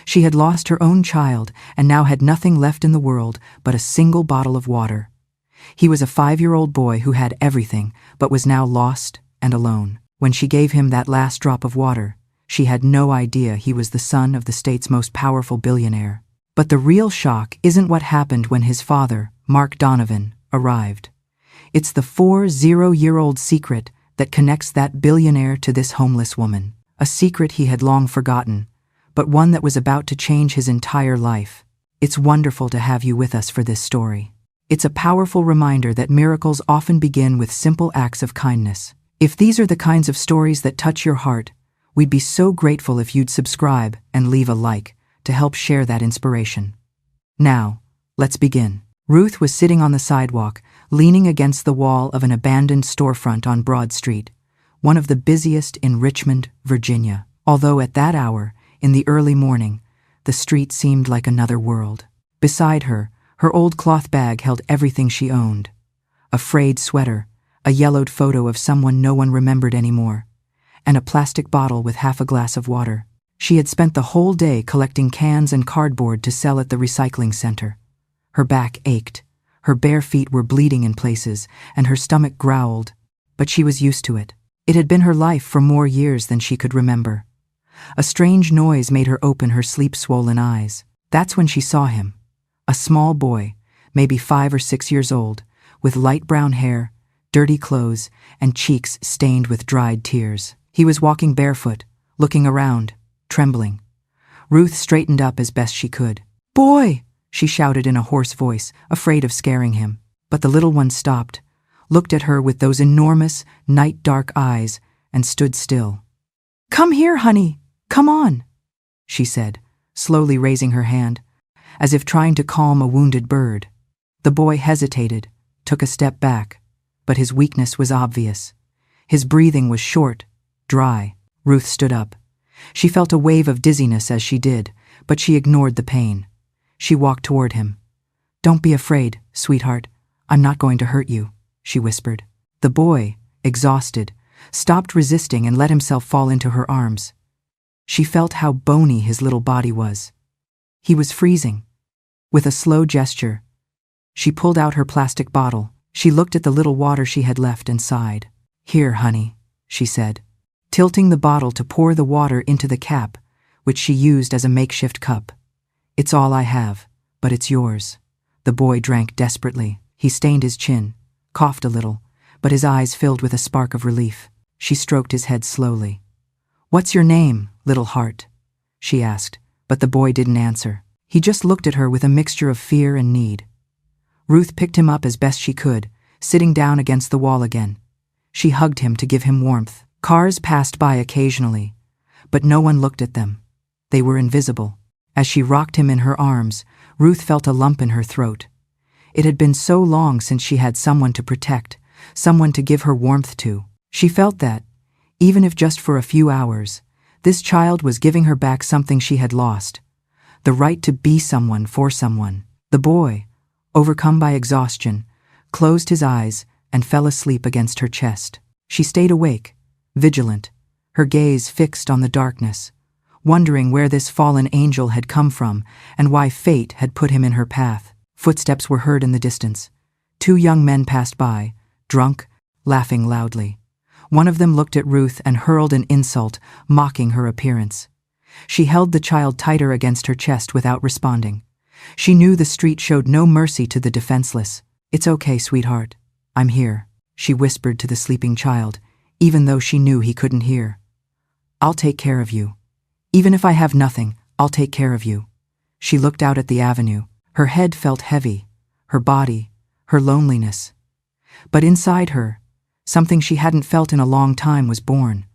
She had lost her own child and now had nothing left in the world but a single bottle of water. He was a 5-year-old boy who had everything but was now lost and alone. When she gave him that last drop of water, she had no idea he was the son of the state's most powerful billionaire. But the real shock isn't what happened when his father, Mark Donovan, arrived. It's the 40-year-old secret that connects that billionaire to this homeless woman. A secret he had long forgotten, but one that was about to change his entire life. It's wonderful to have you with us for this story. It's a powerful reminder that miracles often begin with simple acts of kindness. If these are the kinds of stories that touch your heart, we'd be so grateful if you'd subscribe and leave a like to help share that inspiration. Now, let's begin. Ruth was sitting on the sidewalk, leaning against the wall of an abandoned storefront on Broad Street, one of the busiest in Richmond, Virginia. Although at that hour, in the early morning, the street seemed like another world. Beside her, her old cloth bag held everything she owned. A frayed sweater, a yellowed photo of someone no one remembered anymore, and a plastic bottle with half a glass of water. She had spent the whole day collecting cans and cardboard to sell at the recycling center. Her back ached, her bare feet were bleeding in places, and her stomach growled, but she was used to it. It had been her life for more years than she could remember. A strange noise made her open her sleep-swollen eyes. That's when she saw him. A small boy, maybe 5 or 6 years old, with light brown hair, dirty clothes, and cheeks stained with dried tears. He was walking barefoot, looking around, trembling. Ruth straightened up as best she could. "Boy!" she shouted in a hoarse voice, afraid of scaring him. But the little one stopped, looked at her with those enormous, night-dark eyes, and stood still. "Come here, honey. Come on," she said, slowly raising her hand, as if trying to calm a wounded bird. The boy hesitated, took a step back, but his weakness was obvious. His breathing was short, dry. Ruth stood up. She felt a wave of dizziness as she did, but she ignored the pain. She walked toward him. "Don't be afraid, sweetheart. I'm not going to hurt you," she whispered. The boy, exhausted, stopped resisting and let himself fall into her arms. She felt how bony his little body was. He was freezing. With a slow gesture, she pulled out her plastic bottle. She looked at the little water she had left and sighed. "Here, honey," she said, tilting the bottle to pour the water into the cap, which she used as a makeshift cup. "It's all I have, but it's yours." The boy drank desperately. He stained his chin, coughed a little, but his eyes filled with a spark of relief. She stroked his head slowly. "What's your name, little heart?" she asked, but the boy didn't answer. He just looked at her with a mixture of fear and need. Ruth picked him up as best she could, sitting down against the wall again. She hugged him to give him warmth. Cars passed by occasionally, but no one looked at them. They were invisible. As she rocked him in her arms, Ruth felt a lump in her throat. It had been so long since she had someone to protect, someone to give her warmth to. She felt that, even if just for a few hours, this child was giving her back something she had lost, the right to be someone for someone. The boy, overcome by exhaustion, closed his eyes and fell asleep against her chest. She stayed awake, vigilant, her gaze fixed on the darkness, wondering where this fallen angel had come from and why fate had put him in her path. Footsteps were heard in the distance. 2 young men passed by, drunk, laughing loudly. One of them looked at Ruth and hurled an insult, mocking her appearance. She held the child tighter against her chest without responding. She knew the street showed no mercy to the defenseless. "It's okay, sweetheart. I'm here," she whispered to the sleeping child, even though she knew he couldn't hear. "I'll take care of you. Even if I have nothing, I'll take care of you." She looked out at the avenue. Her head felt heavy, her body, her loneliness. But inside her, something she hadn't felt in a long time was born.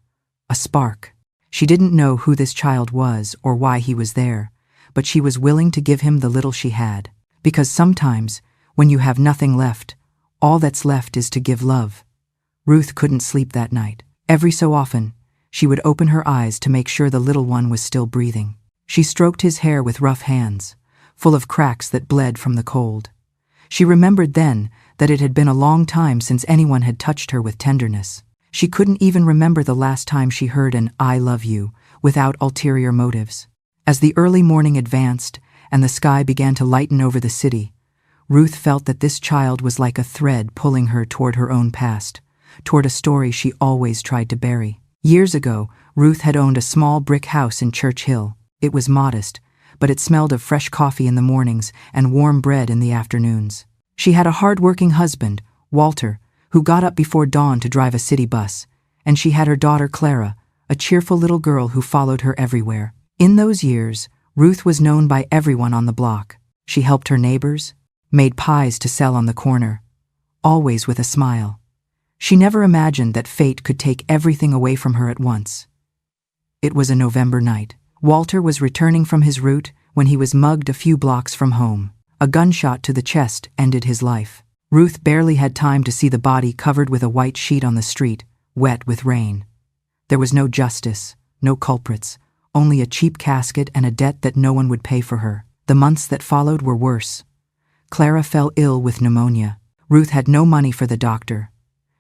A spark. She didn't know who this child was or why he was there, but she was willing to give him the little she had. Because sometimes, when you have nothing left, all that's left is to give love. Ruth couldn't sleep that night. Every so often, she would open her eyes to make sure the little one was still breathing. She stroked his hair with rough hands, full of cracks that bled from the cold. She remembered then that it had been a long time since anyone had touched her with tenderness. She couldn't even remember the last time she heard an "I love you" without ulterior motives. As the early morning advanced and the sky began to lighten over the city, Ruth felt that this child was like a thread pulling her toward her own past, toward a story she always tried to bury. Years ago, Ruth had owned a small brick house in Church Hill. It was modest, but it smelled of fresh coffee in the mornings and warm bread in the afternoons. She had a hard-working husband, Walter, who got up before dawn to drive a city bus, and she had her daughter Clara, a cheerful little girl who followed her everywhere. In those years, Ruth was known by everyone on the block. She helped her neighbors, made pies to sell on the corner, always with a smile. She never imagined that fate could take everything away from her at once. It was a November night. Walter was returning from his route when he was mugged a few blocks from home. A gunshot to the chest ended his life. Ruth barely had time to see the body covered with a white sheet on the street, wet with rain. There was no justice, no culprits, only a cheap casket and a debt that no one would pay for her. The months that followed were worse. Clara fell ill with pneumonia. Ruth had no money for the doctor.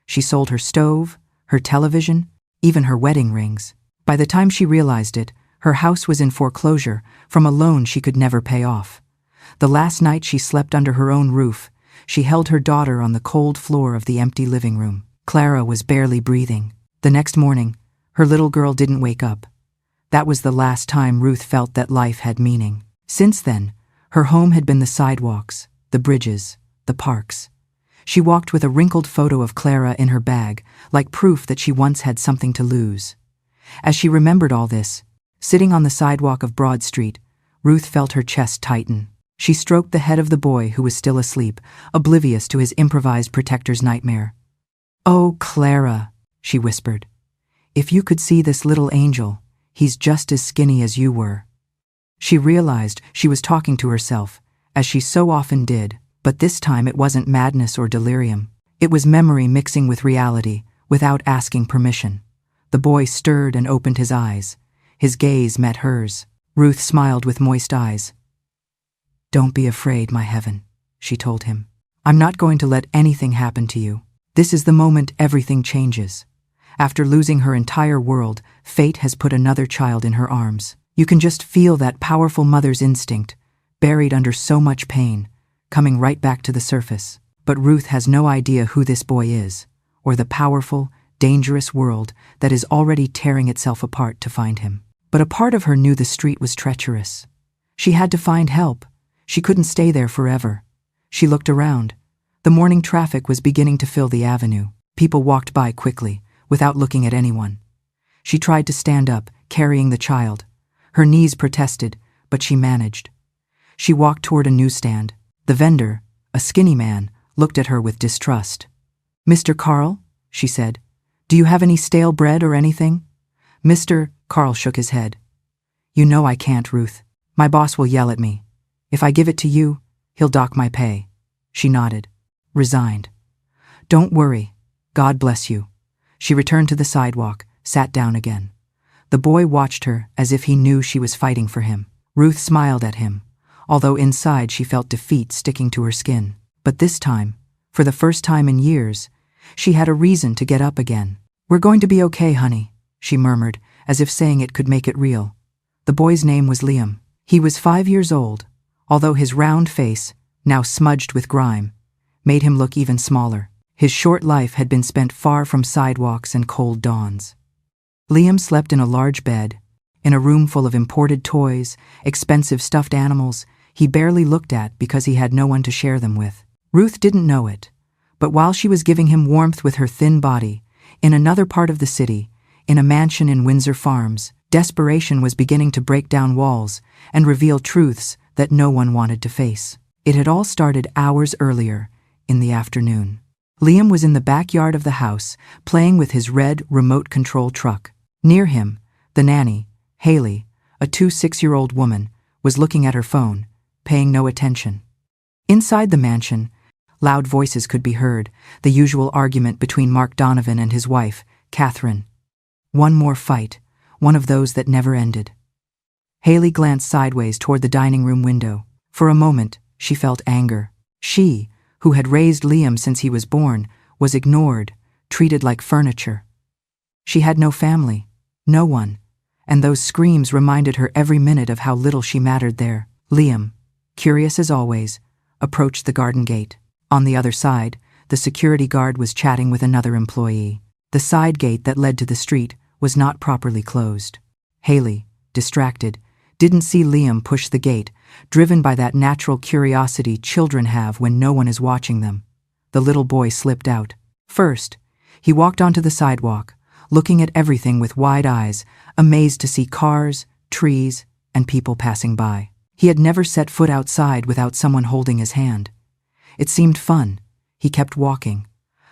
She sold her stove, her television, even her wedding rings. By the time she realized it, her house was in foreclosure from a loan she could never pay off. The last night she slept under her own roof, she held her daughter on the cold floor of the empty living room. Clara was barely breathing. The next morning, her little girl didn't wake up. That was the last time Ruth felt that life had meaning. Since then, her home had been the sidewalks, the bridges, the parks. She walked with a wrinkled photo of Clara in her bag, like proof that she once had something to lose. As she remembered all this, sitting on the sidewalk of Broad Street, Ruth felt her chest tighten. She stroked the head of the boy who was still asleep, oblivious to his improvised protector's nightmare. "Oh, Clara," she whispered. "If you could see this little angel, he's just as skinny as you were." She realized she was talking to herself, as she so often did, but this time it wasn't madness or delirium. It was memory mixing with reality, without asking permission. The boy stirred and opened his eyes. His gaze met hers. Ruth smiled with moist eyes. "Don't be afraid, my heaven," she told him. "I'm not going to let anything happen to you. This is the moment everything changes. After losing her entire world, fate has put another child in her arms. You can just feel that powerful mother's instinct, buried under so much pain, coming right back to the surface. But Ruth has no idea who this boy is, or the powerful, dangerous world that is already tearing itself apart to find him. But a part of her knew the street was treacherous. She had to find help. She couldn't stay there forever. She looked around. The morning traffic was beginning to fill the avenue. People walked by quickly, without looking at anyone. She tried to stand up, carrying the child. Her knees protested, but she managed. She walked toward a newsstand. The vendor, a skinny man, looked at her with distrust. "Mr. Carl," she said, "do you have any stale bread or anything?" "Mr. Carl shook his head. "You know I can't, Ruth. My boss will yell at me. If I give it to you, he'll dock my pay." She nodded, resigned. "Don't worry. God bless you." She returned to the sidewalk, sat down again. The boy watched her as if he knew she was fighting for him. Ruth smiled at him, although inside she felt defeat sticking to her skin. But this time, for the first time in years, she had a reason to get up again. "We're going to be okay, honey," she murmured, as if saying it could make it real. The boy's name was Liam. He was 5 years old, although his round face, now smudged with grime, made him look even smaller. His short life had been spent far from sidewalks and cold dawns. Liam slept in a large bed, in a room full of imported toys, expensive stuffed animals he barely looked at because he had no one to share them with. Ruth didn't know it, but while she was giving him warmth with her thin body, in another part of the city, in a mansion in Windsor Farms, desperation was beginning to break down walls and reveal truths that no one wanted to face. It had all started hours earlier, in the afternoon. Liam was in the backyard of the house, playing with his red remote-control truck. Near him, the nanny, Haley, a 6-year-old woman, was looking at her phone, paying no attention. Inside the mansion, loud voices could be heard, the usual argument between Mark Donovan and his wife, Catherine. One more fight, one of those that never ended. Haley glanced sideways toward the dining room window. For a moment, she felt anger. She, who had raised Liam since he was born, was ignored, treated like furniture. She had no family, no one, and those screams reminded her every minute of how little she mattered there. Liam, curious as always, approached the garden gate. On the other side, the security guard was chatting with another employee. The side gate that led to the street was not properly closed. Haley, distracted, didn't see Liam push the gate, driven by that natural curiosity children have when no one is watching them. The little boy slipped out. First, he walked onto the sidewalk, looking at everything with wide eyes, amazed to see cars, trees, and people passing by. He had never set foot outside without someone holding his hand. It seemed fun. He kept walking.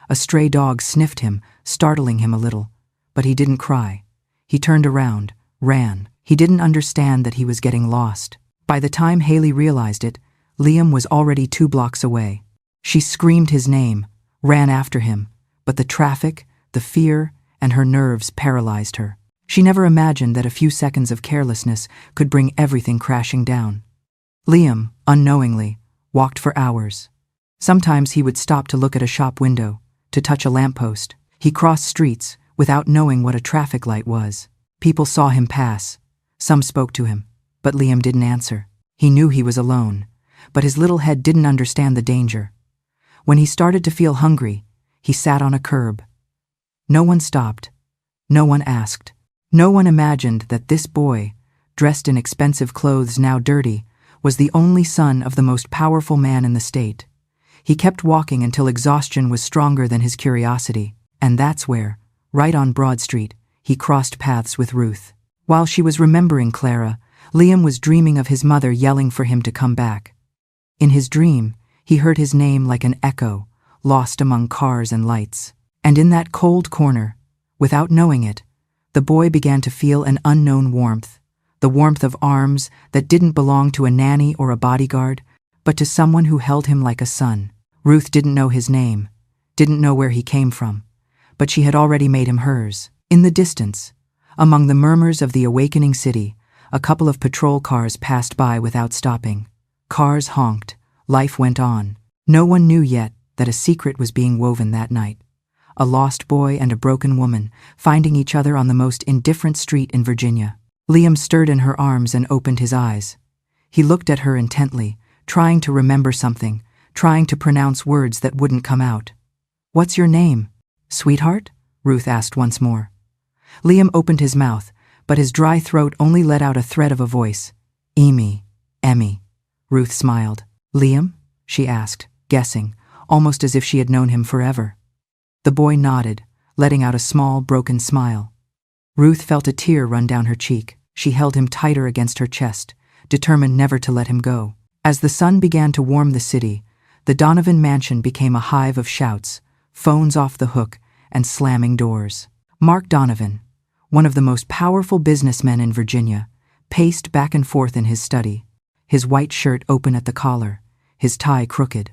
A stray dog sniffed him, startling him a little, but he didn't cry. He turned around, ran. He didn't understand that he was getting lost. By the time Haley realized it, Liam was already 2 blocks away. She screamed his name, ran after him, but the traffic, the fear, and her nerves paralyzed her. She never imagined that a few seconds of carelessness could bring everything crashing down. Liam, unknowingly, walked for hours. Sometimes he would stop to look at a shop window, to touch a lamppost. He crossed streets without knowing what a traffic light was. People saw him pass. Some spoke to him, but Liam didn't answer. He knew he was alone, but his little head didn't understand the danger. When he started to feel hungry, he sat on a curb. No one stopped. No one asked. No one imagined that this boy, dressed in expensive clothes now dirty, was the only son of the most powerful man in the state. He kept walking until exhaustion was stronger than his curiosity, and that's where, right on Broad Street, he crossed paths with Ruth. While she was remembering Clara, Liam was dreaming of his mother yelling for him to come back. In his dream, he heard his name like an echo, lost among cars and lights. And in that cold corner, without knowing it, the boy began to feel an unknown warmth, the warmth of arms that didn't belong to a nanny or a bodyguard, but to someone who held him like a son. Ruth didn't know his name, didn't know where he came from, but she had already made him hers. In the distance, among the murmurs of the awakening city, a couple of patrol cars passed by without stopping. Cars honked. Life went on. No one knew yet that a secret was being woven that night. A lost boy and a broken woman, finding each other on the most indifferent street in Virginia. Liam stirred in her arms and opened his eyes. He looked at her intently, trying to remember something, trying to pronounce words that wouldn't come out. "What's your name, sweetheart?" Ruth asked once more. Liam opened his mouth, but his dry throat only let out a thread of a voice. "Emmy, Emmy." Ruth smiled. "Liam?" she asked, guessing, almost as if she had known him forever. The boy nodded, letting out a small, broken smile. Ruth felt a tear run down her cheek. She held him tighter against her chest, determined never to let him go. As the sun began to warm the city, the Donovan mansion became a hive of shouts, phones off the hook, and slamming doors. Mark Donovan, one of the most powerful businessmen in Virginia, paced back and forth in his study, his white shirt open at the collar, his tie crooked.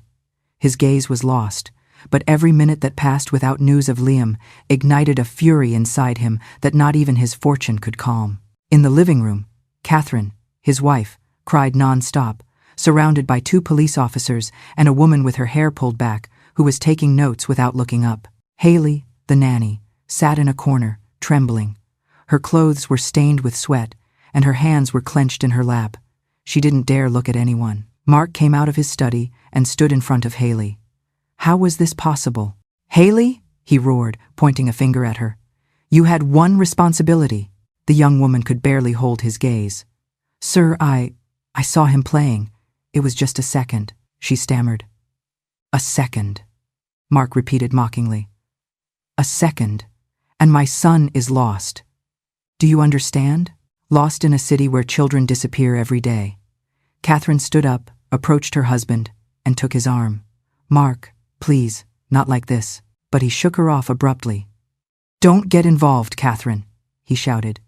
His gaze was lost, but every minute that passed without news of Liam ignited a fury inside him that not even his fortune could calm. In the living room, Catherine, his wife, cried non-stop, surrounded by 2 police officers and a woman with her hair pulled back who was taking notes without looking up. Haley, the nanny, sat in a corner, trembling. Her clothes were stained with sweat, and her hands were clenched in her lap. She didn't dare look at anyone. Mark came out of his study and stood in front of Haley. How was this possible? "Haley," he roared, pointing a finger at her. "You had one responsibility." The young woman could barely hold his gaze. "Sir, I saw him playing. It was just a second," she stammered. "A second," Mark repeated mockingly. "A second, and my son is lost. Do you understand? Lost in a city where children disappear every day." Catherine stood up, approached her husband, and took his arm. "Mark, please, not like this." But he shook her off abruptly. "Don't get involved, Catherine," he shouted.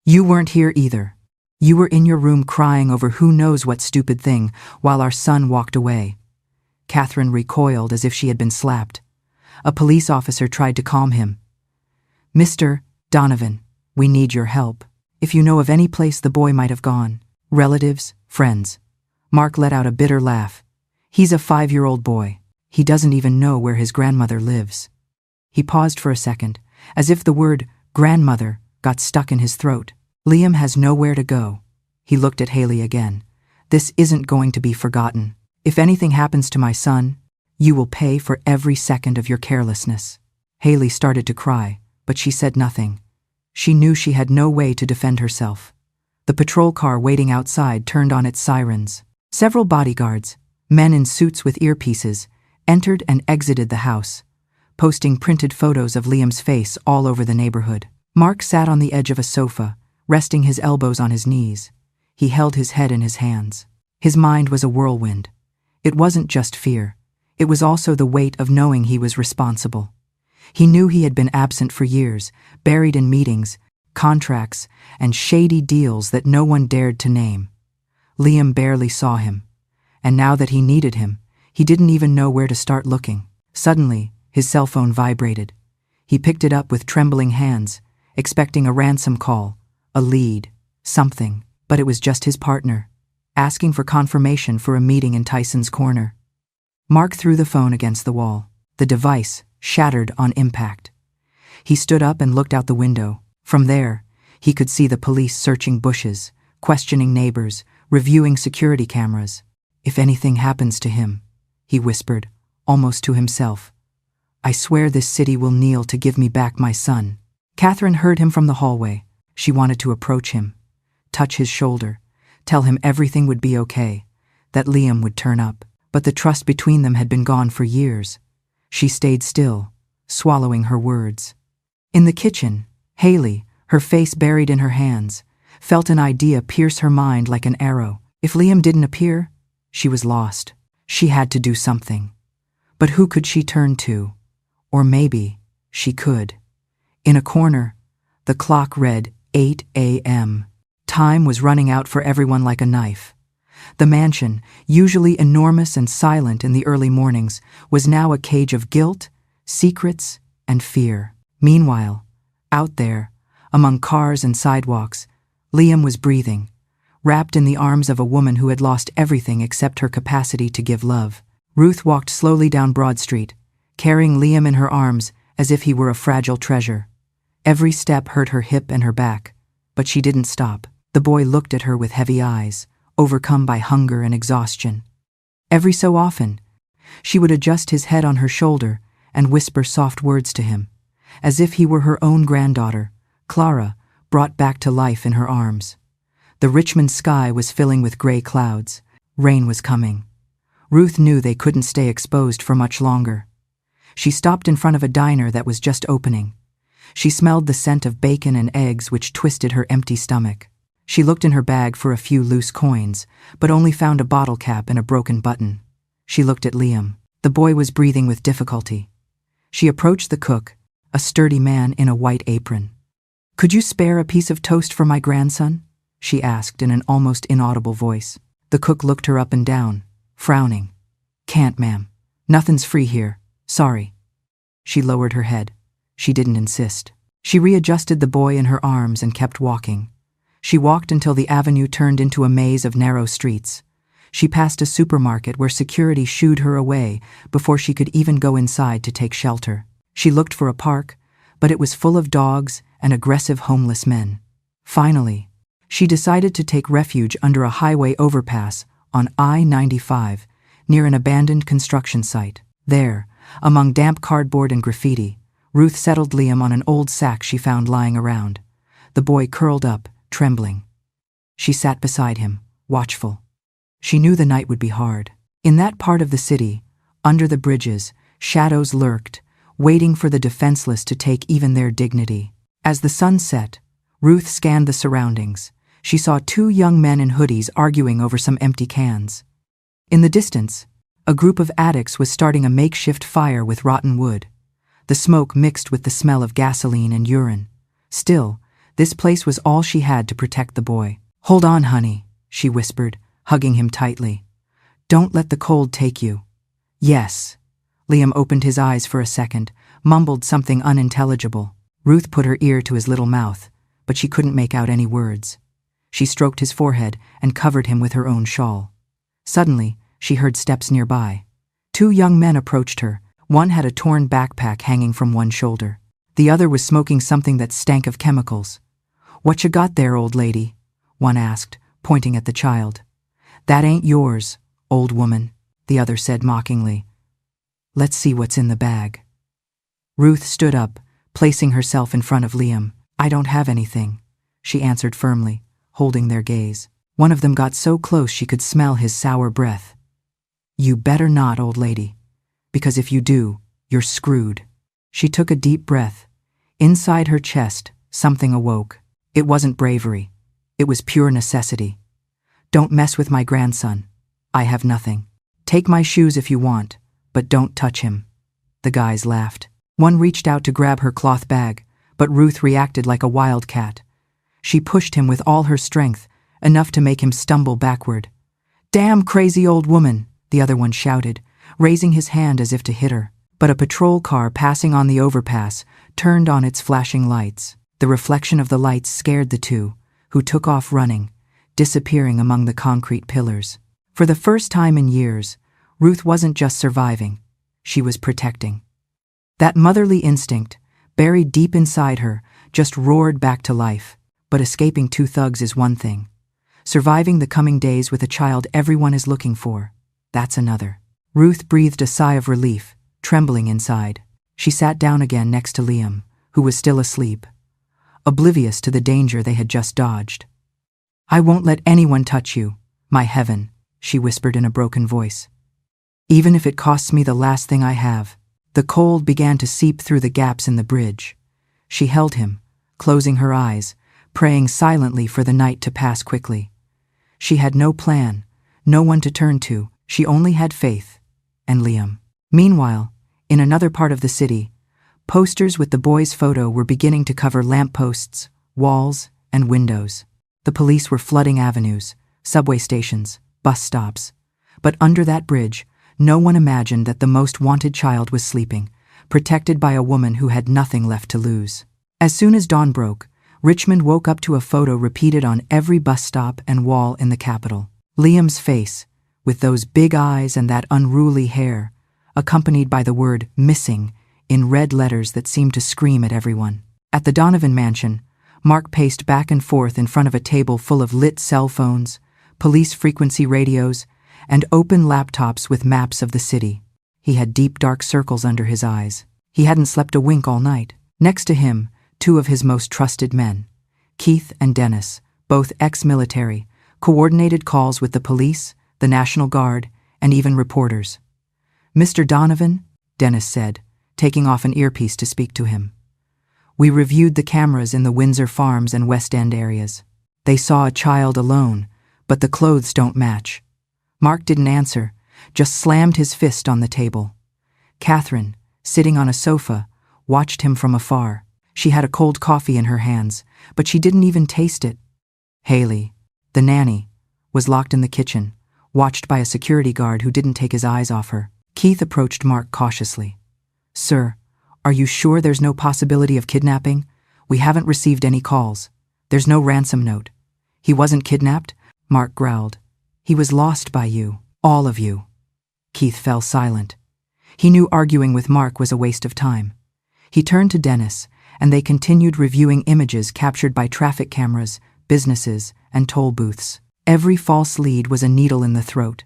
"You weren't here either. You were in your room crying over who knows what stupid thing while our son walked away." Catherine recoiled as if she had been slapped. A police officer tried to calm him. "Mr. Donovan, we need your help. If you know of any place the boy might have gone. Relatives, friends." Mark let out a bitter laugh. "He's a 5-year-old boy. He doesn't even know where his grandmother lives." He paused for a second, as if the word grandmother got stuck in his throat. Liam has nowhere to go. He looked at Haley again. This isn't going to be forgotten. If anything happens to my son, you will pay for every second of your carelessness. Haley started to cry, but she said nothing. She knew she had no way to defend herself. The patrol car waiting outside turned on its sirens. Several bodyguards, men in suits with earpieces, entered and exited the house, posting printed photos of Liam's face all over the neighborhood. Mark sat on the edge of a sofa, resting his elbows on his knees. He held his head in his hands. His mind was a whirlwind. It wasn't just fear. It was also the weight of knowing he was responsible. He knew he had been absent for years, buried in meetings, contracts, and shady deals that no one dared to name. Liam barely saw him, and now that he needed him, he didn't even know where to start looking. Suddenly, his cell phone vibrated. He picked it up with trembling hands, expecting a ransom call, a lead, something, but it was just his partner, asking for confirmation for a meeting in Tyson's corner. Mark threw the phone against the wall. The device shattered on impact. He stood up and looked out the window. From there, he could see the police searching bushes, questioning neighbors, reviewing security cameras. If anything happens to him, he whispered, almost to himself, I swear this city will kneel to give me back my son. Catherine heard him from the hallway. She wanted to approach him, touch his shoulder, tell him everything would be okay, that Liam would turn up. But the trust between them had been gone for years. She stayed still, swallowing her words. In the kitchen, Haley, her face buried in her hands, felt an idea pierce her mind like an arrow. If Liam didn't appear, she was lost. She had to do something. But who could she turn to? Or maybe she could. In a corner, the clock read 8 a.m. Time was running out for everyone like a knife. The mansion, usually enormous and silent in the early mornings, was now a cage of guilt, secrets, and fear. Meanwhile, out there, among cars and sidewalks, Liam was breathing, wrapped in the arms of a woman who had lost everything except her capacity to give love. Ruth walked slowly down Broad Street, carrying Liam in her arms as if he were a fragile treasure. Every step hurt her hip and her back, but she didn't stop. The boy looked at her with heavy eyes, overcome by hunger and exhaustion. Every so often, she would adjust his head on her shoulder and whisper soft words to him, as if he were her own granddaughter, Clara, brought back to life in her arms. The Richmond sky was filling with gray clouds. Rain was coming. Ruth knew they couldn't stay exposed for much longer. She stopped in front of a diner that was just opening. She smelled the scent of bacon and eggs which twisted her empty stomach. She looked in her bag for a few loose coins, but only found a bottle cap and a broken button. She looked at Liam. The boy was breathing with difficulty. She approached the cook, a sturdy man in a white apron. "Could you spare a piece of toast for my grandson?" she asked in an almost inaudible voice. The cook looked her up and down, frowning. "Can't, ma'am. Nothing's free here. Sorry." She lowered her head. She didn't insist. She readjusted the boy in her arms and kept walking. She walked until the avenue turned into a maze of narrow streets. She passed a supermarket where security shooed her away before she could even go inside to take shelter. She looked for a park, but it was full of dogs and aggressive homeless men. Finally, she decided to take refuge under a highway overpass on I-95 near an abandoned construction site. There, among damp cardboard and graffiti, Ruth settled Liam on an old sack she found lying around. The boy curled up, trembling. She sat beside him, watchful. She knew the night would be hard. In that part of the city, under the bridges, shadows lurked, waiting for the defenseless to take even their dignity. As the sun set, Ruth scanned the surroundings. She saw two young men in hoodies arguing over some empty cans. In the distance, a group of addicts was starting a makeshift fire with rotten wood. The smoke mixed with the smell of gasoline and urine. Still, this place was all she had to protect the boy. "Hold on, honey," she whispered, hugging him tightly. "Don't let the cold take you." "Yes." Liam opened his eyes for a second, mumbled something unintelligible. Ruth put her ear to his little mouth, but she couldn't make out any words. She stroked his forehead and covered him with her own shawl. Suddenly, she heard steps nearby. Two young men approached her. One had a torn backpack hanging from one shoulder. The other was smoking something that stank of chemicals. "What you got there, old lady?" one asked, pointing at the child. "That ain't yours, old woman," the other said mockingly. "Let's see what's in the bag." Ruth stood up, placing herself in front of Liam. "I don't have anything," she answered firmly, holding their gaze. One of them got so close she could smell his sour breath. "You better not, old lady, because if you do, you're screwed." She took a deep breath. Inside her chest, something awoke. It wasn't bravery. It was pure necessity. "Don't mess with my grandson. I have nothing. Take my shoes if you want, but don't touch him." The guys laughed. One reached out to grab her cloth bag, but Ruth reacted like a wildcat. She pushed him with all her strength, enough to make him stumble backward. "Damn crazy old woman," the other one shouted, raising his hand as if to hit her. But a patrol car passing on the overpass turned on its flashing lights. The reflection of the lights scared the two, who took off running, disappearing among the concrete pillars. For the first time in years, Ruth wasn't just surviving, she was protecting. That motherly instinct, buried deep inside her, just roared back to life. But escaping two thugs is one thing. Surviving the coming days with a child everyone is looking for, that's another. Ruth breathed a sigh of relief, trembling inside. She sat down again next to Liam, who was still asleep, oblivious to the danger they had just dodged. "I won't let anyone touch you, my heaven," she whispered in a broken voice. "Even if it costs me the last thing I have." The cold began to seep through the gaps in the bridge. She held him, closing her eyes, praying silently for the night to pass quickly. She had no plan, no one to turn to, she only had faith, and Liam. Meanwhile, in another part of the city, posters with the boy's photo were beginning to cover lampposts, walls, and windows. The police were flooding avenues, subway stations, bus stops. But under that bridge, no one imagined that the most wanted child was sleeping, protected by a woman who had nothing left to lose. As soon as dawn broke, Richmond woke up to a photo repeated on every bus stop and wall in the capital. Liam's face, with those big eyes and that unruly hair, accompanied by the word "missing" in red letters that seemed to scream at everyone. At the Donovan mansion, Mark paced back and forth in front of a table full of lit cell phones, police frequency radios, and open laptops with maps of the city. He had deep dark circles under his eyes. He hadn't slept a wink all night. Next to him, two of his most trusted men, Keith and Dennis, both ex-military, coordinated calls with the police, the National Guard, and even reporters. "Mr. Donovan," Dennis said, taking off an earpiece to speak to him. "We reviewed the cameras in the Windsor Farms and West End areas. They saw a child alone, but the clothes don't match." Mark didn't answer, just slammed his fist on the table. Catherine, sitting on a sofa, watched him from afar. She had a cold coffee in her hands, but she didn't even taste it. Haley, the nanny, was locked in the kitchen, watched by a security guard who didn't take his eyes off her. Keith approached Mark cautiously. "Sir, are you sure there's no possibility of kidnapping? We haven't received any calls. There's no ransom note." "He wasn't kidnapped," Mark growled. "He was lost by you, all of you." Keith fell silent. He knew arguing with Mark was a waste of time. He turned to Dennis, and they continued reviewing images captured by traffic cameras, businesses, and toll booths. Every false lead was a needle in the throat.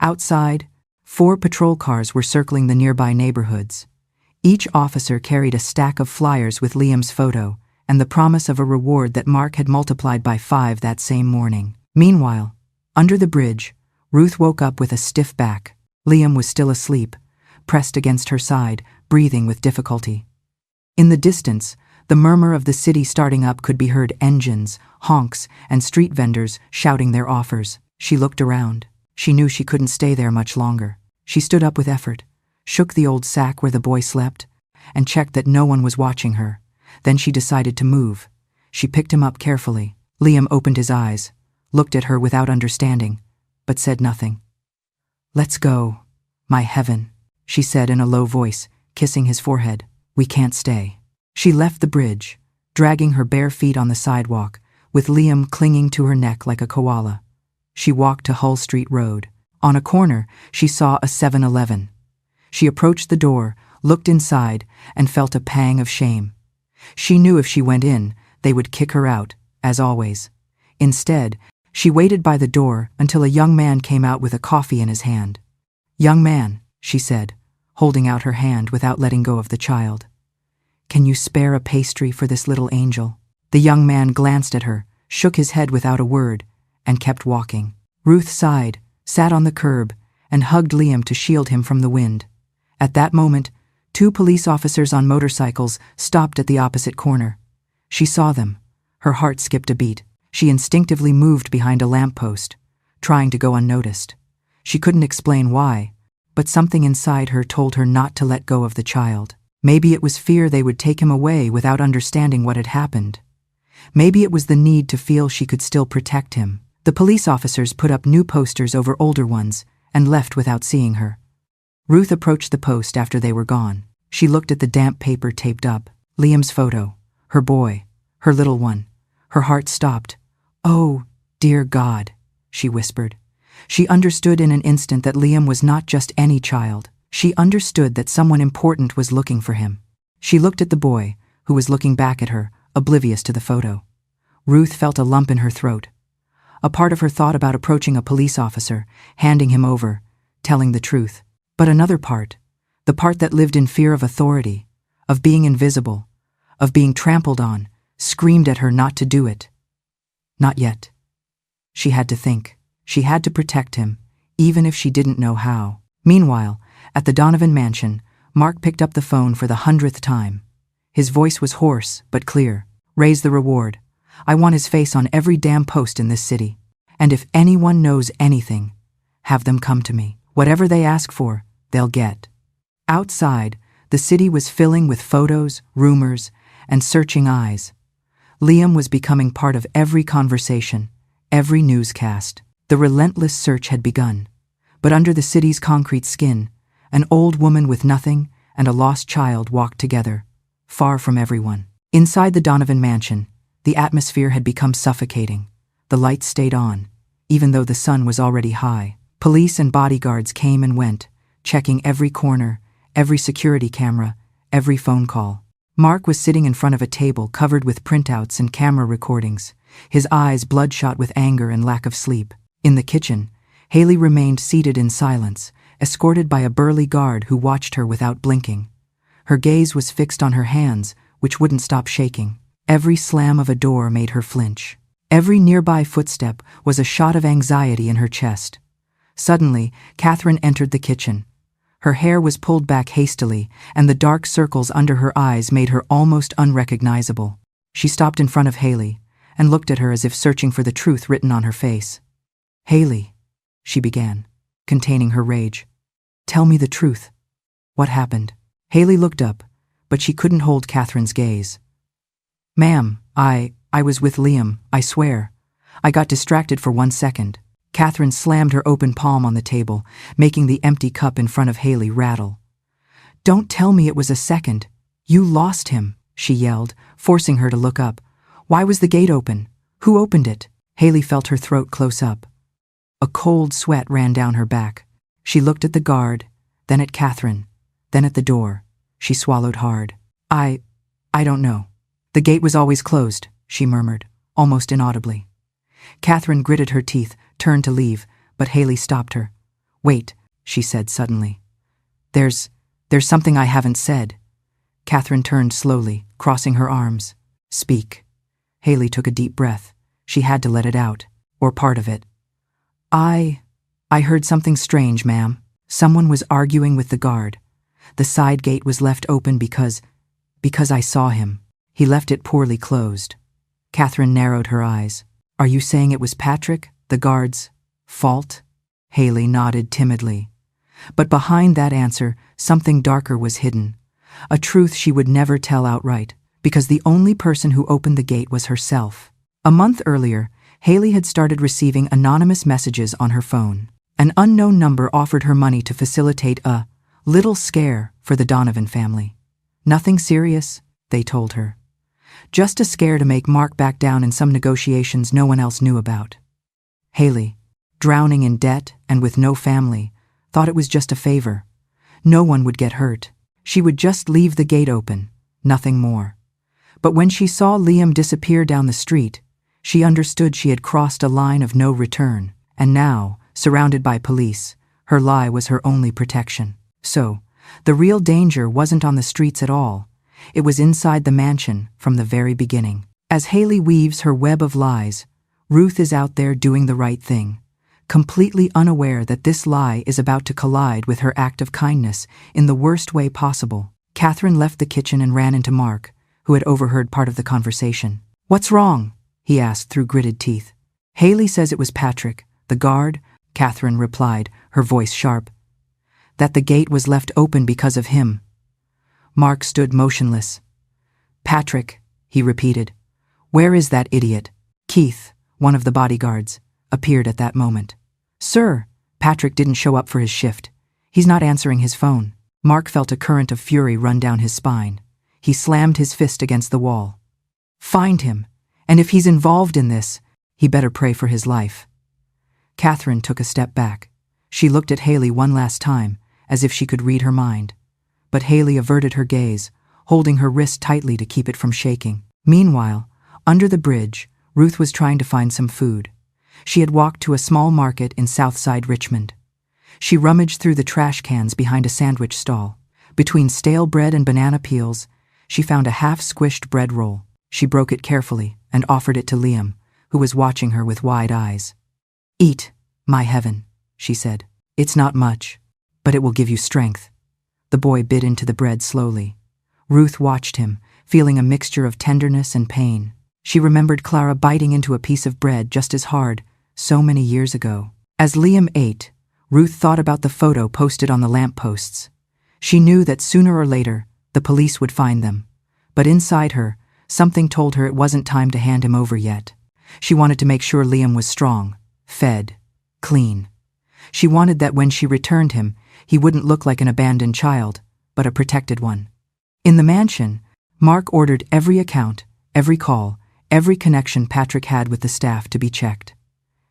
Outside, 4 patrol cars were circling the nearby neighborhoods. Each officer carried a stack of flyers with Liam's photo and the promise of a reward that Mark had multiplied by 5 that same morning. Meanwhile, under the bridge, Ruth woke up with a stiff back. Liam was still asleep, pressed against her side, breathing with difficulty. In the distance, the murmur of the city starting up could be heard: engines, honks, and street vendors shouting their offers. She looked around. She knew she couldn't stay there much longer. She stood up with effort, shook the old sack where the boy slept, and checked that no one was watching her. Then she decided to move. She picked him up carefully. Liam opened his eyes, looked at her without understanding, but said nothing. "Let's go, my heaven," she said in a low voice, kissing his forehead. "We can't stay." She left the bridge, dragging her bare feet on the sidewalk, with Liam clinging to her neck like a koala. She walked to Hull Street Road. On a corner, she saw a 7-Eleven. She approached the door, looked inside, and felt a pang of shame. She knew if she went in, they would kick her out, as always. Instead, she waited by the door until a young man came out with a coffee in his hand. "Young man," she said, holding out her hand without letting go of the child. "Can you spare a pastry for this little angel?" The young man glanced at her, shook his head without a word, and kept walking. Ruth sighed, sat on the curb, and hugged Liam to shield him from the wind. At that moment, 2 police officers on motorcycles stopped at the opposite corner. She saw them. Her heart skipped a beat. She instinctively moved behind a lamppost, trying to go unnoticed. She couldn't explain why, but something inside her told her not to let go of the child. Maybe it was fear they would take him away without understanding what had happened. Maybe it was the need to feel she could still protect him. The police officers put up new posters over older ones and left without seeing her. Ruth approached the post after they were gone. She looked at the damp paper taped up. Liam's photo. Her boy. Her little one. Her heart stopped. "Oh, dear God," she whispered. She understood in an instant that Liam was not just any child. She understood that someone important was looking for him. She looked at the boy, who was looking back at her, oblivious to the photo. Ruth felt a lump in her throat. A part of her thought about approaching a police officer, handing him over, telling the truth. But another part, the part that lived in fear of authority, of being invisible, of being trampled on, screamed at her not to do it. Not yet. She had to think. She had to protect him, even if she didn't know how. Meanwhile, at the Donovan mansion, Mark picked up the phone for the 100th time. His voice was hoarse, but clear. "Raise the reward. I want his face on every damn post in this city. And if anyone knows anything, have them come to me. Whatever they ask for, they'll get." Outside, the city was filling with photos, rumors, and searching eyes. Liam was becoming part of every conversation, every newscast. The relentless search had begun. But under the city's concrete skin, an old woman with nothing and a lost child walked together, far from everyone. Inside the Donovan mansion, the atmosphere had become suffocating. The lights stayed on, even though the sun was already high. Police and bodyguards came and went, checking every corner, every security camera, every phone call. Mark was sitting in front of a table covered with printouts and camera recordings, his eyes bloodshot with anger and lack of sleep. In the kitchen, Haley remained seated in silence, escorted by a burly guard who watched her without blinking. Her gaze was fixed on her hands, which wouldn't stop shaking. Every slam of a door made her flinch. Every nearby footstep was a shot of anxiety in her chest. Suddenly, Catherine entered the kitchen. Her hair was pulled back hastily, and the dark circles under her eyes made her almost unrecognizable. She stopped in front of Haley and looked at her as if searching for the truth written on her face. "Haley," she began, containing her rage. "Tell me the truth. What happened?" Haley looked up, but she couldn't hold Catherine's gaze. "Ma'am, I was with Liam, I swear. I got distracted for 1 second. Catherine slammed her open palm on the table, making the empty cup in front of Haley rattle. "Don't tell me it was a second. You lost him," she yelled, forcing her to look up. "Why was the gate open? Who opened it?" Haley felt her throat close up. A cold sweat ran down her back. She looked at the guard, then at Catherine, then at the door. She swallowed hard. I don't know. The gate was always closed," she murmured, almost inaudibly. Catherine gritted her teeth, turned to leave, but Haley stopped her. "Wait," she said suddenly. There's something I haven't said." Catherine turned slowly, crossing her arms. "Speak." Haley took a deep breath. She had to let it out, or part of it. I heard something strange, ma'am. Someone was arguing with the guard. The side gate was left open because I saw him. He left it poorly closed." Catherine narrowed her eyes. "Are you saying it was Patrick, the guard's fault?" Haley nodded timidly. But behind that answer, something darker was hidden. A truth she would never tell outright, because the only person who opened the gate was herself. A month earlier, Haley had started receiving anonymous messages on her phone. An unknown number offered her money to facilitate a little scare for the Donovan family. Nothing serious, they told her. Just a scare to make Mark back down in some negotiations no one else knew about. Haley, drowning in debt and with no family, thought it was just a favor. No one would get hurt. She would just leave the gate open, nothing more. But when she saw Liam disappear down the street, She understood she had crossed a line of no return, and now, surrounded by police, her lie was her only protection. So, the real danger wasn't on the streets at all. It was inside the mansion from the very beginning. As Haley weaves her web of lies, Ruth is out there doing the right thing, completely unaware that this lie is about to collide with her act of kindness in the worst way possible. Catherine left the kitchen and ran into Mark, who had overheard part of the conversation. "What's wrong?" he asked through gritted teeth. "Haley says it was Patrick, the guard," Catherine replied, her voice sharp. "That the gate was left open because of him." Mark stood motionless. "Patrick," he repeated. "Where is that idiot?" Keith, one of the bodyguards, appeared at that moment. "Sir, Patrick didn't show up for his shift. He's not answering his phone." Mark felt a current of fury run down his spine. He slammed his fist against the wall. "Find him, and if he's involved in this, he better pray for his life." Catherine took a step back. She looked at Haley one last time, as if she could read her mind. But Haley averted her gaze, holding her wrist tightly to keep it from shaking. Meanwhile, under the bridge, Ruth was trying to find some food. She had walked to a small market in Southside Richmond. She rummaged through the trash cans behind a sandwich stall. Between stale bread and banana peels, she found a half-squished bread roll. She broke it carefully and offered it to Liam, who was watching her with wide eyes. "Eat, my heaven," she said. "It's not much, but it will give you strength." The boy bit into the bread slowly. Ruth watched him, feeling a mixture of tenderness and pain. She remembered Clara biting into a piece of bread just as hard, so many years ago. As Liam ate, Ruth thought about the photo posted on the lampposts. She knew that sooner or later, the police would find them. But inside her, something told her it wasn't time to hand him over yet. She wanted to make sure Liam was strong, fed, clean. She wanted that when she returned him, he wouldn't look like an abandoned child, but a protected one. In the mansion, Mark ordered every account, every call, every connection Patrick had with the staff to be checked.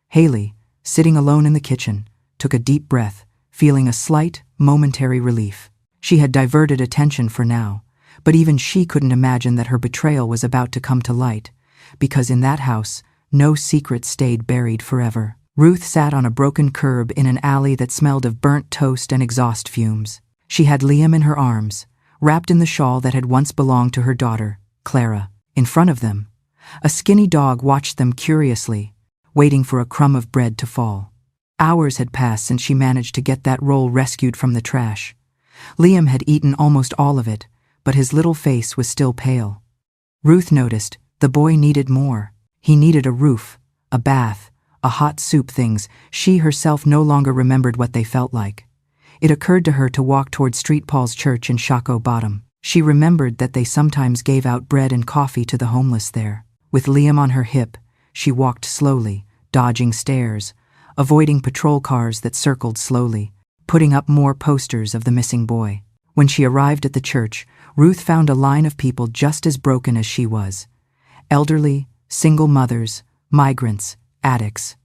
Haley, sitting alone in the kitchen, took a deep breath, feeling a slight, momentary relief. She had diverted attention for now, but even she couldn't imagine that her betrayal was about to come to light, because in that house, no secret stayed buried forever. Ruth sat on a broken curb in an alley that smelled of burnt toast and exhaust fumes. She had Liam in her arms, wrapped in the shawl that had once belonged to her daughter, Clara. In front of them, a skinny dog watched them curiously, waiting for a crumb of bread to fall. Hours had passed since she managed to get that roll rescued from the trash. Liam had eaten almost all of it, but his little face was still pale. Ruth noticed the boy needed more. He needed a roof, a bath, a hot soup, things she herself no longer remembered what they felt like. It occurred to her to walk toward St. Paul's Church in Shockoe Bottom. She remembered that they sometimes gave out bread and coffee to the homeless there. With Liam on her hip, she walked slowly, dodging stares, avoiding patrol cars that circled slowly, putting up more posters of the missing boy. When she arrived at the church, Ruth found a line of people just as broken as she was. Elderly, single mothers, migrants, addicts.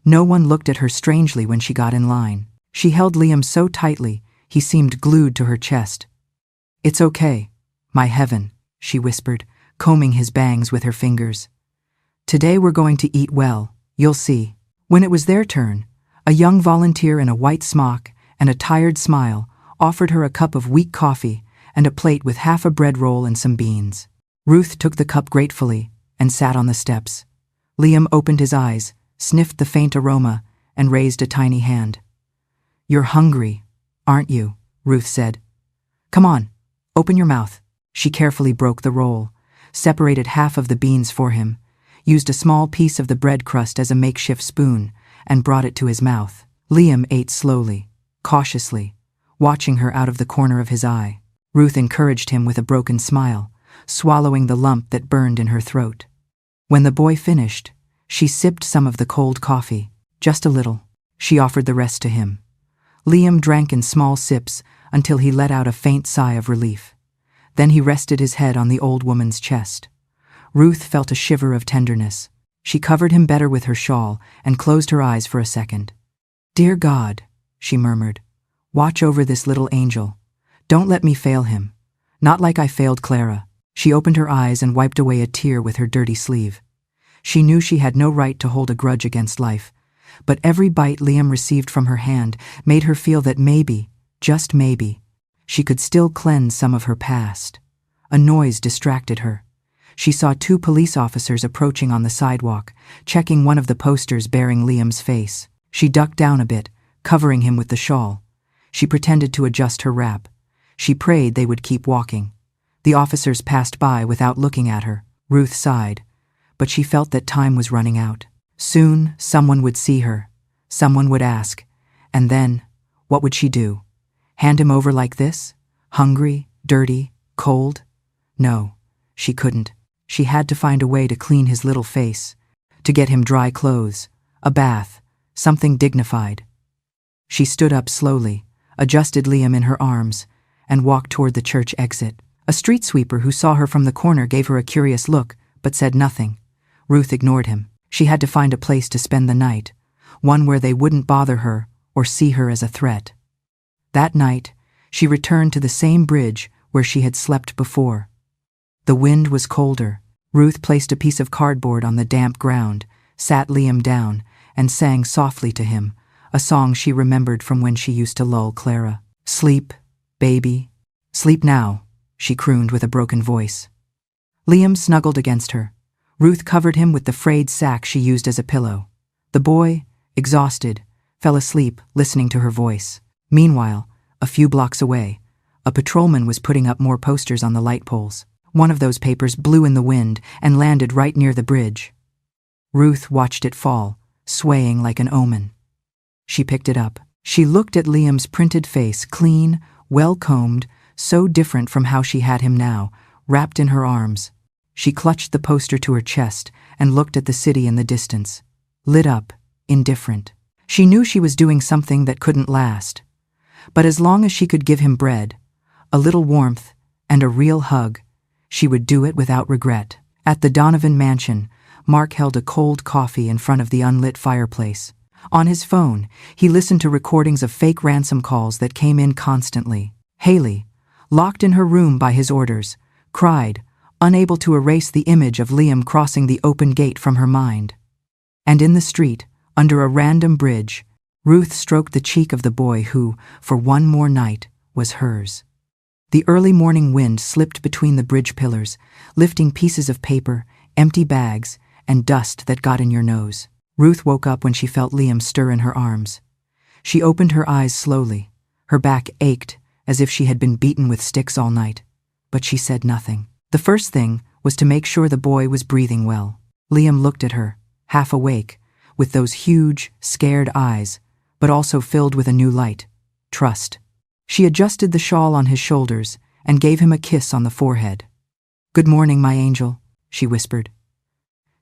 No one looked at her strangely when she got in line. She held Liam so tightly, he seemed glued to her chest. "It's okay, my heaven," she whispered, combing his bangs with her fingers. "Today we're going to eat well, you'll see." When it was their turn, a young volunteer in a white smock and a tired smile offered her a cup of weak coffee and a plate with half a bread roll and some beans. Ruth took the cup gratefully and sat on the steps. Liam opened his eyes, sniffed the faint aroma, and raised a tiny hand. "You're hungry, aren't you?" Ruth said. "Come on, open your mouth." She carefully broke the roll, separated half of the beans for him, used a small piece of the bread crust as a makeshift spoon, and brought it to his mouth. Liam ate slowly, cautiously, watching her out of the corner of his eye. Ruth encouraged him with a broken smile, swallowing the lump that burned in her throat. When the boy finished, she sipped some of the cold coffee, just a little. She offered the rest to him. Liam drank in small sips until he let out a faint sigh of relief. Then he rested his head on the old woman's chest. Ruth felt a shiver of tenderness. She covered him better with her shawl and closed her eyes for a second. "Dear God," she murmured, "watch over this little angel. Don't let me fail him. Not like I failed Clara." She opened her eyes and wiped away a tear with her dirty sleeve. She knew she had no right to hold a grudge against life, but every bite Liam received from her hand made her feel that maybe, just maybe, she could still cleanse some of her past. A noise distracted her. She saw 2 police officers approaching on the sidewalk, checking one of the posters bearing Liam's face. She ducked down a bit, covering him with the shawl. She pretended to adjust her wrap. She prayed they would keep walking. The officers passed by without looking at her. Ruth sighed, but she felt that time was running out. Soon, someone would see her. Someone would ask. And then, what would she do? Hand him over like this? Hungry, dirty, cold? No, she couldn't. She had to find a way to clean his little face, to get him dry clothes, a bath, something dignified. She stood up slowly, adjusted Liam in her arms, and walked toward the church exit. A street sweeper who saw her from the corner gave her a curious look, but said nothing. Ruth ignored him. She had to find a place to spend the night, one where they wouldn't bother her or see her as a threat. That night, she returned to the same bridge where she had slept before. The wind was colder. Ruth placed a piece of cardboard on the damp ground, sat Liam down, and sang softly to him, a song she remembered from when she used to lull Clara. "Sleep, baby. Sleep now," she crooned with a broken voice. Liam snuggled against her. Ruth covered him with the frayed sack she used as a pillow. The boy, exhausted, fell asleep listening to her voice. Meanwhile, a few blocks away, a patrolman was putting up more posters on the light poles. One of those papers blew in the wind and landed right near the bridge. Ruth watched it fall, swaying like an omen. She picked it up. She looked at Liam's printed face, clean, well-combed, so different from how she had him now, wrapped in her arms. She clutched the poster to her chest and looked at the city in the distance, lit up, indifferent. She knew she was doing something that couldn't last. But as long as she could give him bread, a little warmth, and a real hug, she would do it without regret. At the Donovan mansion, Mark held a cold coffee in front of the unlit fireplace. On his phone, he listened to recordings of fake ransom calls that came in constantly. Haley, locked in her room by his orders, cried, unable to erase the image of Liam crossing the open gate from her mind. And in the street, under a random bridge, Ruth stroked the cheek of the boy who, for one more night, was hers. The early morning wind slipped between the bridge pillars, lifting pieces of paper, empty bags, and dust that got in your nose. Ruth woke up when she felt Liam stir in her arms. She opened her eyes slowly. Her back ached, as if she had been beaten with sticks all night, but she said nothing. The first thing was to make sure the boy was breathing well. Liam looked at her, half awake, with those huge, scared eyes, but also filled with a new light, trust. She adjusted the shawl on his shoulders and gave him a kiss on the forehead. "Good morning, my angel," she whispered.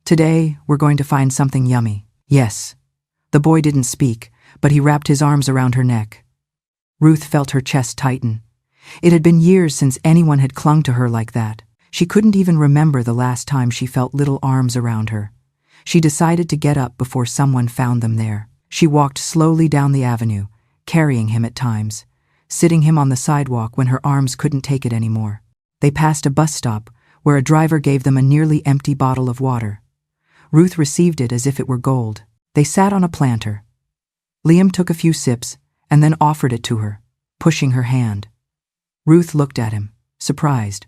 "Today, we're going to find something yummy." "Yes." The boy didn't speak, but he wrapped his arms around her neck. Ruth felt her chest tighten. It had been years since anyone had clung to her like that. She couldn't even remember the last time she felt little arms around her. She decided to get up before someone found them there. She walked slowly down the avenue, carrying him at times, sitting him on the sidewalk when her arms couldn't take it anymore. They passed a bus stop where a driver gave them a nearly empty bottle of water. Ruth received it as if it were gold. They sat on a planter. Liam took a few sips and then offered it to her, pushing her hand. Ruth looked at him, surprised.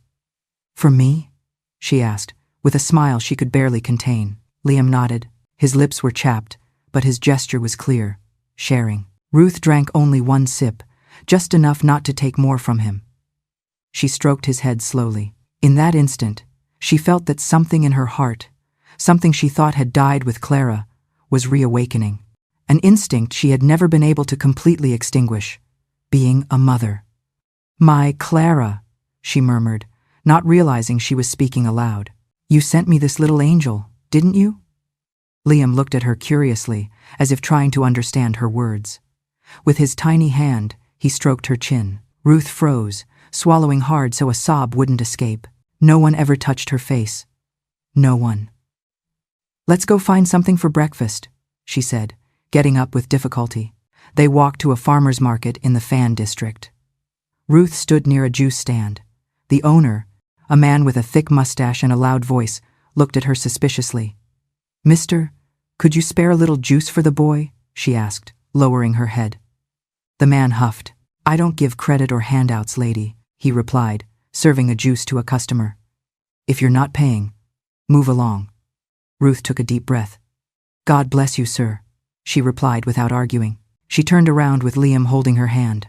"For me?" she asked, with a smile she could barely contain. Liam nodded. His lips were chapped, but his gesture was clear, sharing. Ruth drank only one sip, just enough not to take more from him. She stroked his head slowly. In that instant, she felt that something in her heart, something she thought had died with Clara, was reawakening. An instinct she had never been able to completely extinguish, being a mother. "My Clara," she murmured, not realizing she was speaking aloud. "You sent me this little angel, didn't you?" Liam looked at her curiously, as if trying to understand her words. With his tiny hand, he stroked her chin. Ruth froze, swallowing hard so a sob wouldn't escape. No one ever touched her face. No one. "Let's go find something for breakfast," she said, getting up with difficulty. They walked to a farmer's market in the Fan district. Ruth stood near a juice stand. The owner, a man with a thick mustache and a loud voice, looked at her suspiciously. "Mister, could you spare a little juice for the boy?" she asked, lowering her head. The man huffed. "I don't give credit or handouts, lady," he replied, serving a juice to a customer. "If you're not paying, move along." Ruth took a deep breath. "God bless you, sir," she replied without arguing. She turned around with Liam holding her hand.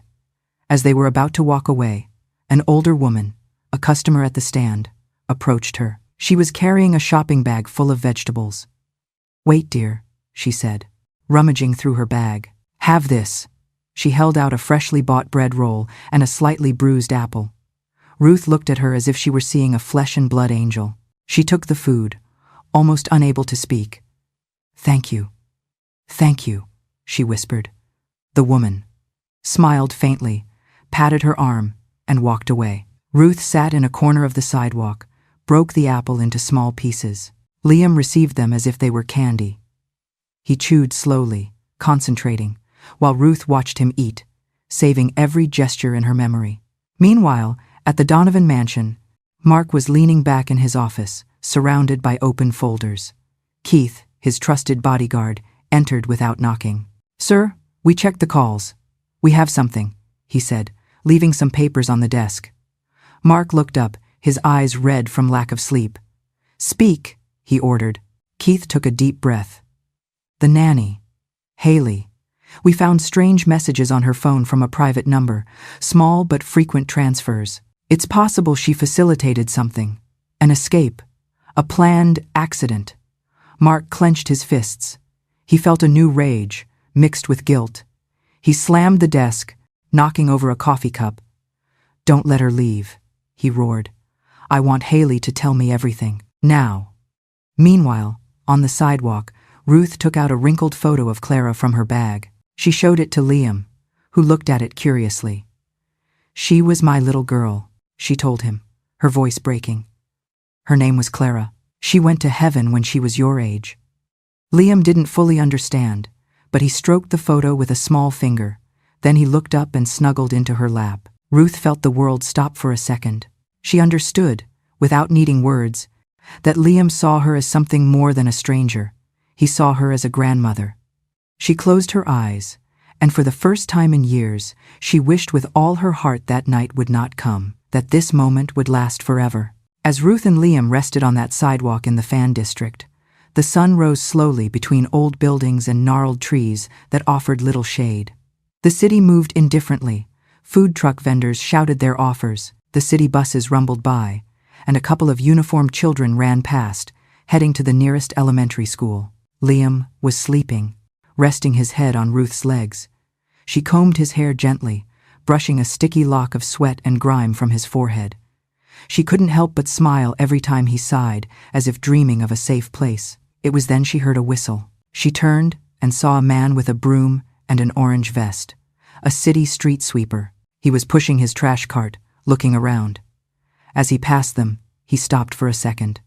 As they were about to walk away, an older woman, a customer at the stand, approached her. She was carrying a shopping bag full of vegetables. "Wait, dear," she said, rummaging through her bag. "Have this." She held out a freshly bought bread roll and a slightly bruised apple. Ruth looked at her as if she were seeing a flesh and blood angel. She took the food, almost unable to speak. "Thank you. Thank you," she whispered. The woman smiled faintly, patted her arm, and walked away. Ruth sat in a corner of the sidewalk, broke the apple into small pieces. Liam received them as if they were candy. He chewed slowly, concentrating, while Ruth watched him eat, saving every gesture in her memory. Meanwhile, at the Donovan mansion, Mark was leaning back in his office, surrounded by open folders. Keith, his trusted bodyguard, entered without knocking. "Sir, we checked the calls. We have something," he said, leaving some papers on the desk. Mark looked up, his eyes red from lack of sleep. "Speak," he ordered. Keith took a deep breath. "The nanny, Haley. We found strange messages on her phone from a private number, small but frequent transfers. It's possible she facilitated something, an escape, a planned accident." Mark clenched his fists. He felt a new rage, mixed with guilt. He slammed the desk, knocking over a coffee cup. "Don't let her leave," he roared. "I want Haley to tell me everything, now." Meanwhile, on the sidewalk, Ruth took out a wrinkled photo of Clara from her bag. She showed it to Liam, who looked at it curiously. "She was my little girl," she told him, her voice breaking. "Her name was Clara. She went to heaven when she was your age." Liam didn't fully understand, but he stroked the photo with a small finger. Then he looked up and snuggled into her lap. Ruth felt the world stop for a second. She understood, without needing words, that Liam saw her as something more than a stranger. He saw her as a grandmother. She closed her eyes, and for the first time in years, she wished with all her heart that night would not come, that this moment would last forever. As Ruth and Liam rested on that sidewalk in the Fan District, the sun rose slowly between old buildings and gnarled trees that offered little shade. The city moved indifferently. Food truck vendors shouted their offers, the city buses rumbled by, and a couple of uniformed children ran past, heading to the nearest elementary school. Liam was sleeping, resting his head on Ruth's legs. She combed his hair gently, brushing a sticky lock of sweat and grime from his forehead. She couldn't help but smile every time he sighed, as if dreaming of a safe place. It was then she heard a whistle. She turned and saw a man with a broom and an orange vest, a city street sweeper. He was pushing his trash cart, looking around. As he passed them, he stopped for a second.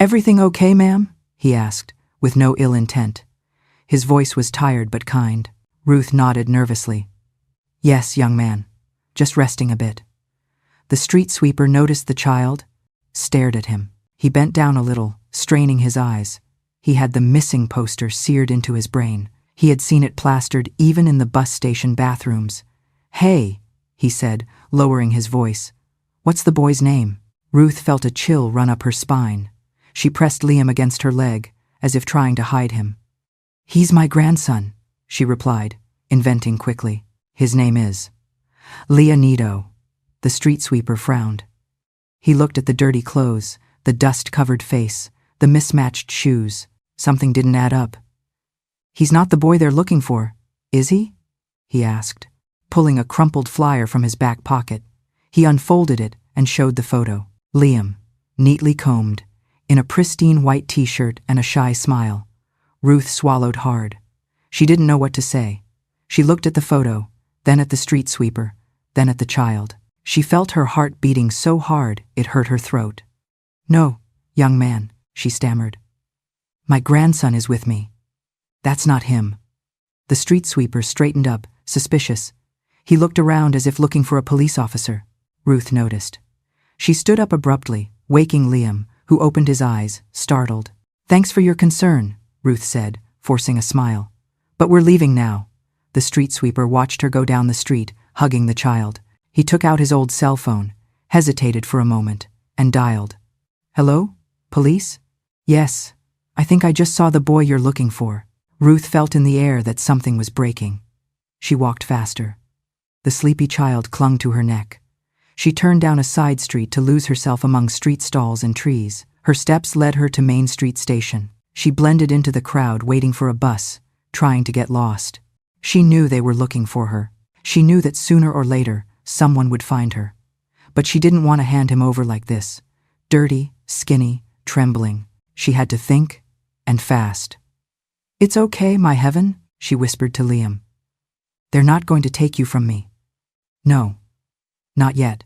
"Everything okay, ma'am?" he asked, with no ill intent. His voice was tired but kind. Ruth nodded nervously. "Yes, young man. Just resting a bit." The street sweeper noticed the child, stared at him. He bent down a little, straining his eyes. He had the missing poster seared into his brain. He had seen it plastered even in the bus station bathrooms. "Hey," he said, lowering his voice. "What's the boy's name?" Ruth felt a chill run up her spine. She pressed Liam against her leg, as if trying to hide him. "He's my grandson," she replied, inventing quickly. "His name is Leonido." The street sweeper frowned. He looked at the dirty clothes, the dust-covered face, the mismatched shoes. Something didn't add up. "He's not the boy they're looking for, is he?" he asked, pulling a crumpled flyer from his back pocket. He unfolded it and showed the photo. Liam, neatly combed, in a pristine white t-shirt and a shy smile. Ruth swallowed hard. She didn't know what to say. She looked at the photo, then at the street sweeper, then at the child. She felt her heart beating so hard it hurt her throat. "No, young man," she stammered. "My grandson is with me." "That's not him." The street sweeper straightened up, suspicious. He looked around as if looking for a police officer. Ruth noticed. She stood up abruptly, waking Liam, who opened his eyes, startled. "Thanks for your concern," Ruth said, forcing a smile. "But we're leaving now." The street sweeper watched her go down the street, hugging the child. He took out his old cell phone, hesitated for a moment, and dialed. "Hello? Police?" "Yes. I think I just saw the boy you're looking for." Ruth felt in the air that something was breaking. She walked faster. The sleepy child clung to her neck. She turned down a side street to lose herself among street stalls and trees. Her steps led her to Main Street Station. She blended into the crowd waiting for a bus, trying to get lost. She knew they were looking for her. She knew that sooner or later, someone would find her. But she didn't want to hand him over like this. Dirty, skinny, trembling. She had to think, and fast. "It's okay, my heaven," she whispered to Liam. "They're not going to take you from me." "No. Not yet."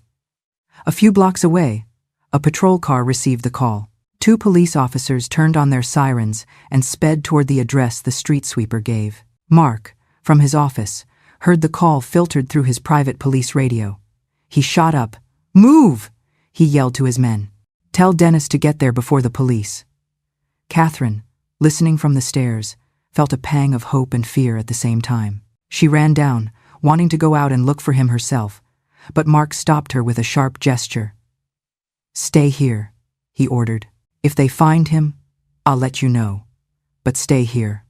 A few blocks away, a patrol car received the call. 2 police officers turned on their sirens and sped toward the address the street sweeper gave. Mark, from his office, heard the call filtered through his private police radio. He shot up. "Move!" he yelled to his men. "Tell Dennis to get there before the police." Catherine, listening from the stairs, felt a pang of hope and fear at the same time. She ran down, wanting to go out and look for him herself, but Mark stopped her with a sharp gesture. "Stay here," he ordered. "If they find him, I'll let you know. But stay here."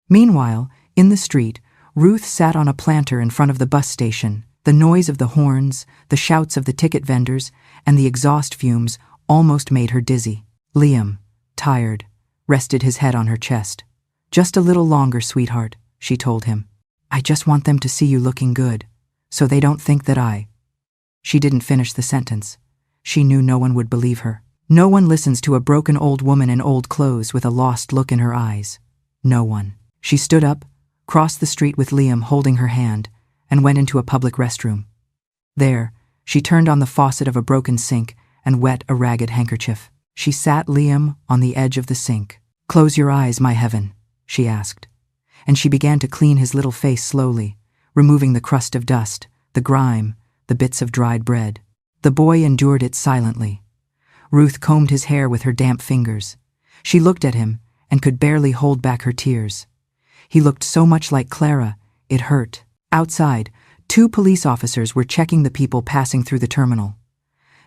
Meanwhile, in the street, Ruth sat on a planter in front of the bus station. The noise of the horns, the shouts of the ticket vendors, and the exhaust fumes almost made her dizzy. Liam, tired, rested his head on her chest. "Just a little longer, sweetheart," she told him. "I just want them to see you looking good, so they don't think that I—" She didn't finish the sentence. She knew no one would believe her. No one listens to a broken old woman in old clothes with a lost look in her eyes. No one. She stood up, crossed the street with Liam holding her hand, and went into a public restroom. There, she turned on the faucet of a broken sink and wet a ragged handkerchief. She sat Liam on the edge of the sink. "Close your eyes, my heaven," she asked. And she began to clean his little face slowly, removing the crust of dust, the grime, the bits of dried bread. The boy endured it silently. Ruth combed his hair with her damp fingers. She looked at him and could barely hold back her tears. He looked so much like Clara, it hurt. Outside, 2 police officers were checking the people passing through the terminal.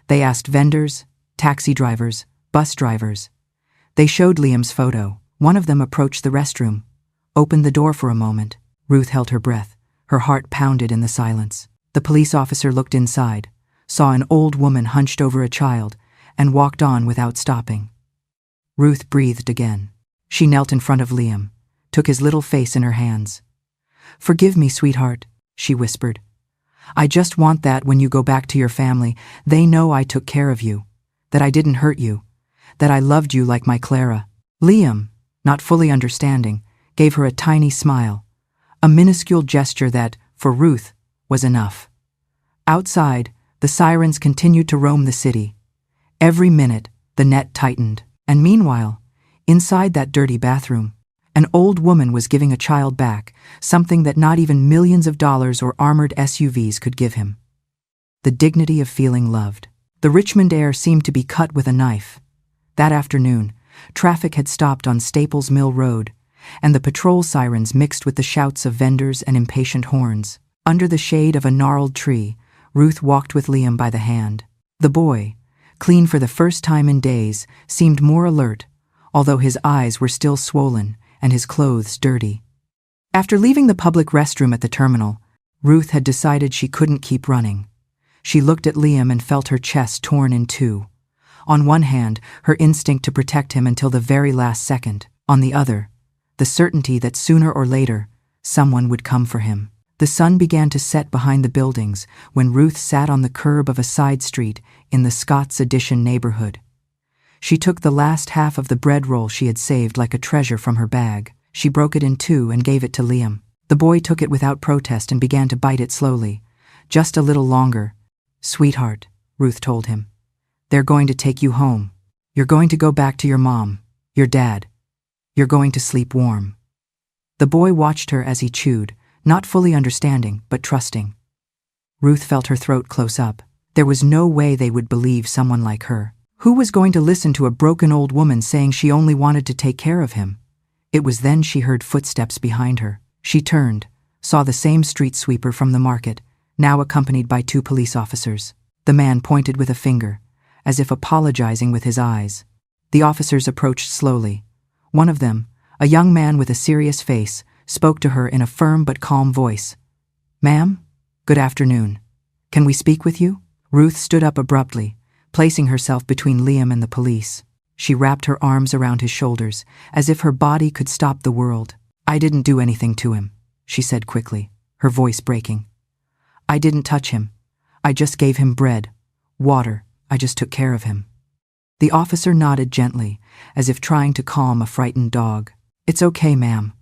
They asked vendors, taxi drivers, bus drivers. They showed Liam's photo. One of them approached the restroom, opened the door for a moment. Ruth held her breath. Her heart pounded in the silence. The police officer looked inside, saw an old woman hunched over a child, and walked on without stopping. Ruth breathed again. She knelt in front of Liam, took his little face in her hands. "Forgive me, sweetheart," she whispered. "I just want that when you go back to your family, they know I took care of you, that I didn't hurt you, that I loved you like my Clara." Liam, not fully understanding, gave her a tiny smile, a minuscule gesture that, for Ruth, was enough. Outside, the sirens continued to roam the city. Every minute, the net tightened. And meanwhile, inside that dirty bathroom, an old woman was giving a child back, something that not even millions of dollars or armored SUVs could give him. The dignity of feeling loved. The Richmond air seemed to be cut with a knife. That afternoon, traffic had stopped on Staples Mill Road, and the patrol sirens mixed with the shouts of vendors and impatient horns. Under the shade of a gnarled tree, Ruth walked with Liam by the hand. The boy, clean for the first time in days, seemed more alert, although his eyes were still swollen and his clothes dirty. After leaving the public restroom at the terminal, Ruth had decided she couldn't keep running. She looked at Liam and felt her chest torn in two. On one hand, her instinct to protect him until the very last second. On the other, the certainty that sooner or later, someone would come for him. The sun began to set behind the buildings when Ruth sat on the curb of a side street in the Scott's Addition neighborhood. She took the last half of the bread roll she had saved like a treasure from her bag. She broke it in two and gave it to Liam. The boy took it without protest and began to bite it slowly. "Just a little longer." "Sweetheart," Ruth told him. "They're going to take you home. You're going to go back to your mom, your dad. You're going to sleep warm." The boy watched her as he chewed, not fully understanding, but trusting. Ruth felt her throat close up. There was no way they would believe someone like her. Who was going to listen to a broken old woman saying she only wanted to take care of him? It was then she heard footsteps behind her. She turned, saw the same street sweeper from the market, now accompanied by 2 police officers. The man pointed with a finger, as if apologizing with his eyes. The officers approached slowly. One of them, a young man with a serious face, spoke to her in a firm but calm voice. "Ma'am, good afternoon. Can we speak with you?" Ruth stood up abruptly, placing herself between Liam and the police. She wrapped her arms around his shoulders, as if her body could stop the world. "I didn't do anything to him," she said quickly, her voice breaking. "I didn't touch him. I just gave him bread, water. I just took care of him." The officer nodded gently, as if trying to calm a frightened dog. "It's okay, ma'am.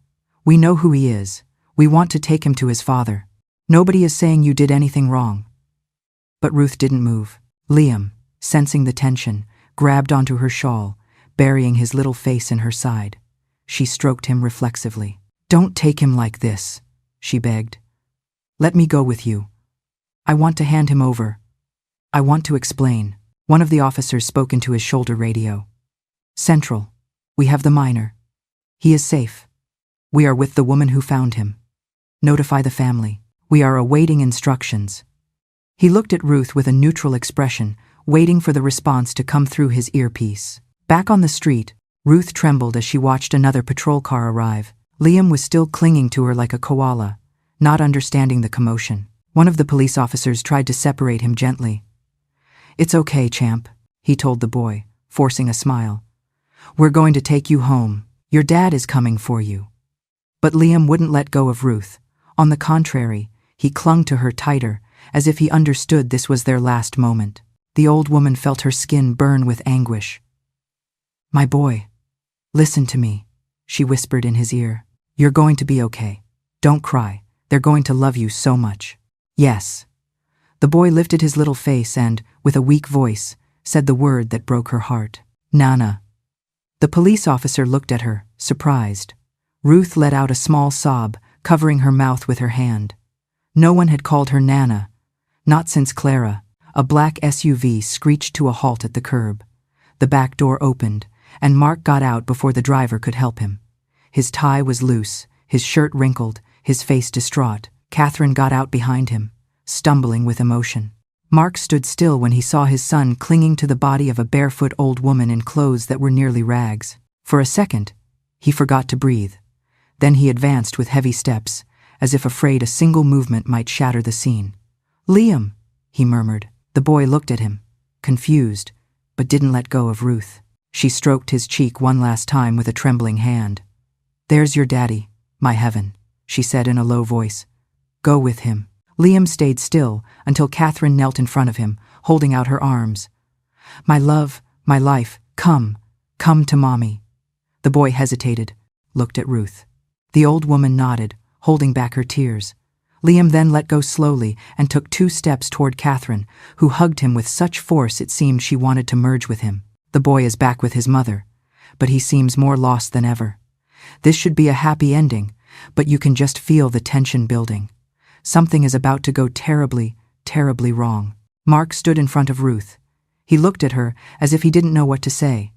We know who he is. We want to take him to his father. Nobody is saying you did anything wrong." But Ruth didn't move. Liam, sensing the tension, grabbed onto her shawl, burying his little face in her side. She stroked him reflexively. "Don't take him like this," she begged. "Let me go with you. I want to hand him over. I want to explain." One of the officers spoke into his shoulder radio. "Central, we have the minor. He is safe. We are with the woman who found him. Notify the family. We are awaiting instructions." He looked at Ruth with a neutral expression, waiting for the response to come through his earpiece. Back on the street, Ruth trembled as she watched another patrol car arrive. Liam was still clinging to her like a koala, not understanding the commotion. One of the police officers tried to separate him gently. "It's okay, champ," he told the boy, forcing a smile. "We're going to take you home. Your dad is coming for you." But Liam wouldn't let go of Ruth. On the contrary, he clung to her tighter, as if he understood this was their last moment. The old woman felt her skin burn with anguish. "My boy, listen to me," she whispered in his ear. "You're going to be okay. Don't cry. They're going to love you so much." "Yes." The boy lifted his little face and, with a weak voice, said the word that broke her heart. "Nana." The police officer looked at her, surprised. Ruth let out a small sob, covering her mouth with her hand. No one had called her Nana, not since Clara. A black SUV screeched to a halt at the curb. The back door opened, and Mark got out before the driver could help him. His tie was loose, his shirt wrinkled, his face distraught. Catherine got out behind him, stumbling with emotion. Mark stood still when he saw his son clinging to the body of a barefoot old woman in clothes that were nearly rags. For a second, he forgot to breathe. Then he advanced with heavy steps, as if afraid a single movement might shatter the scene. "Liam," he murmured. The boy looked at him, confused, but didn't let go of Ruth. She stroked his cheek one last time with a trembling hand. "There's your daddy, my heaven," she said in a low voice. "Go with him." Liam stayed still until Catherine knelt in front of him, holding out her arms. "My love, my life, come to Mommy." The boy hesitated, looked at Ruth. The old woman nodded, holding back her tears. Liam then let go slowly and took 2 steps toward Catherine, who hugged him with such force it seemed she wanted to merge with him. The boy is back with his mother, but he seems more lost than ever. This should be a happy ending, but you can just feel the tension building. Something is about to go terribly, terribly wrong. Mark stood in front of Ruth. He looked at her as if he didn't know what to say.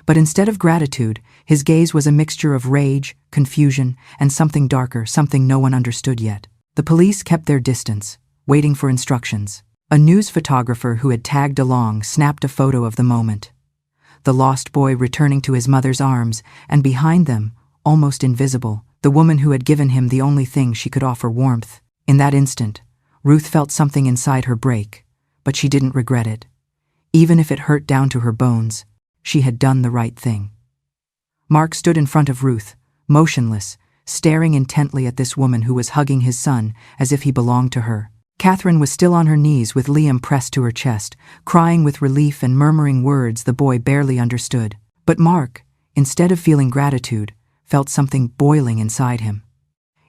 But instead of gratitude, his gaze was a mixture of rage, confusion, and something darker, something no one understood yet. The police kept their distance, waiting for instructions. A news photographer who had tagged along snapped a photo of the moment. The lost boy returning to his mother's arms, and behind them, almost invisible, the woman who had given him the only thing she could offer warmth. In that instant, Ruth felt something inside her break, but she didn't regret it. Even if it hurt down to her bones, she had done the right thing. Mark stood in front of Ruth, motionless, staring intently at this woman who was hugging his son as if he belonged to her. Catherine was still on her knees with Liam pressed to her chest, crying with relief and murmuring words the boy barely understood. But Mark, instead of feeling gratitude, felt something boiling inside him.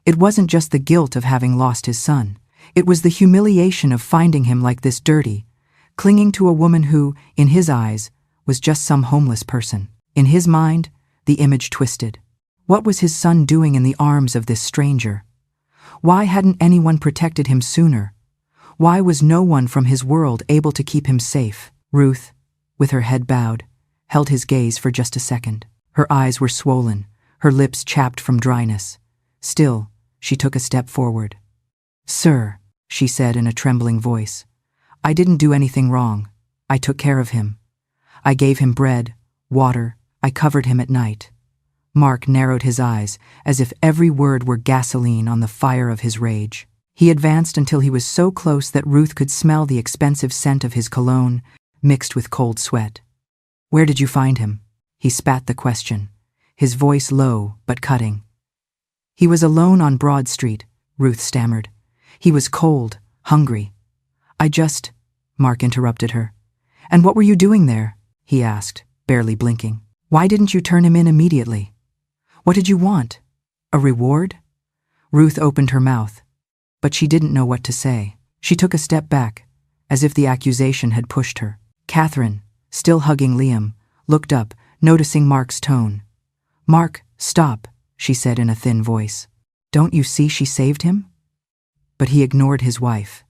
It wasn't just the guilt of having lost his son. It was the humiliation of finding him like this dirty, clinging to a woman who, in his eyes, was just some homeless person. In his mind, the image twisted. What was his son doing in the arms of this stranger? Why hadn't anyone protected him sooner? Why was no one from his world able to keep him safe? "Ruth, with her head bowed, held his gaze for just a second. Her eyes were swollen, her lips chapped from dryness. Still, she took a step forward. "Sir," she said in a trembling voice, "I didn't do anything wrong. I took care of him. I gave him bread, water, I covered him at night." Mark narrowed his eyes, as if every word were gasoline on the fire of his rage. He advanced until he was so close that Ruth could smell the expensive scent of his cologne, mixed with cold sweat. "Where did you find him?" He spat the question, his voice low but cutting. "He was alone on Broad Street," Ruth stammered. "He was cold, hungry. Mark interrupted her. "And what were you doing there?" he asked, barely blinking. "Why didn't you turn him in immediately? What did you want? A reward?" Ruth opened her mouth, but she didn't know what to say. She took a step back, as if the accusation had pushed her. Catherine, still hugging Liam, looked up, noticing Mark's tone. "Mark, stop," she said in a thin voice. "Don't you see she saved him?" But he ignored his wife.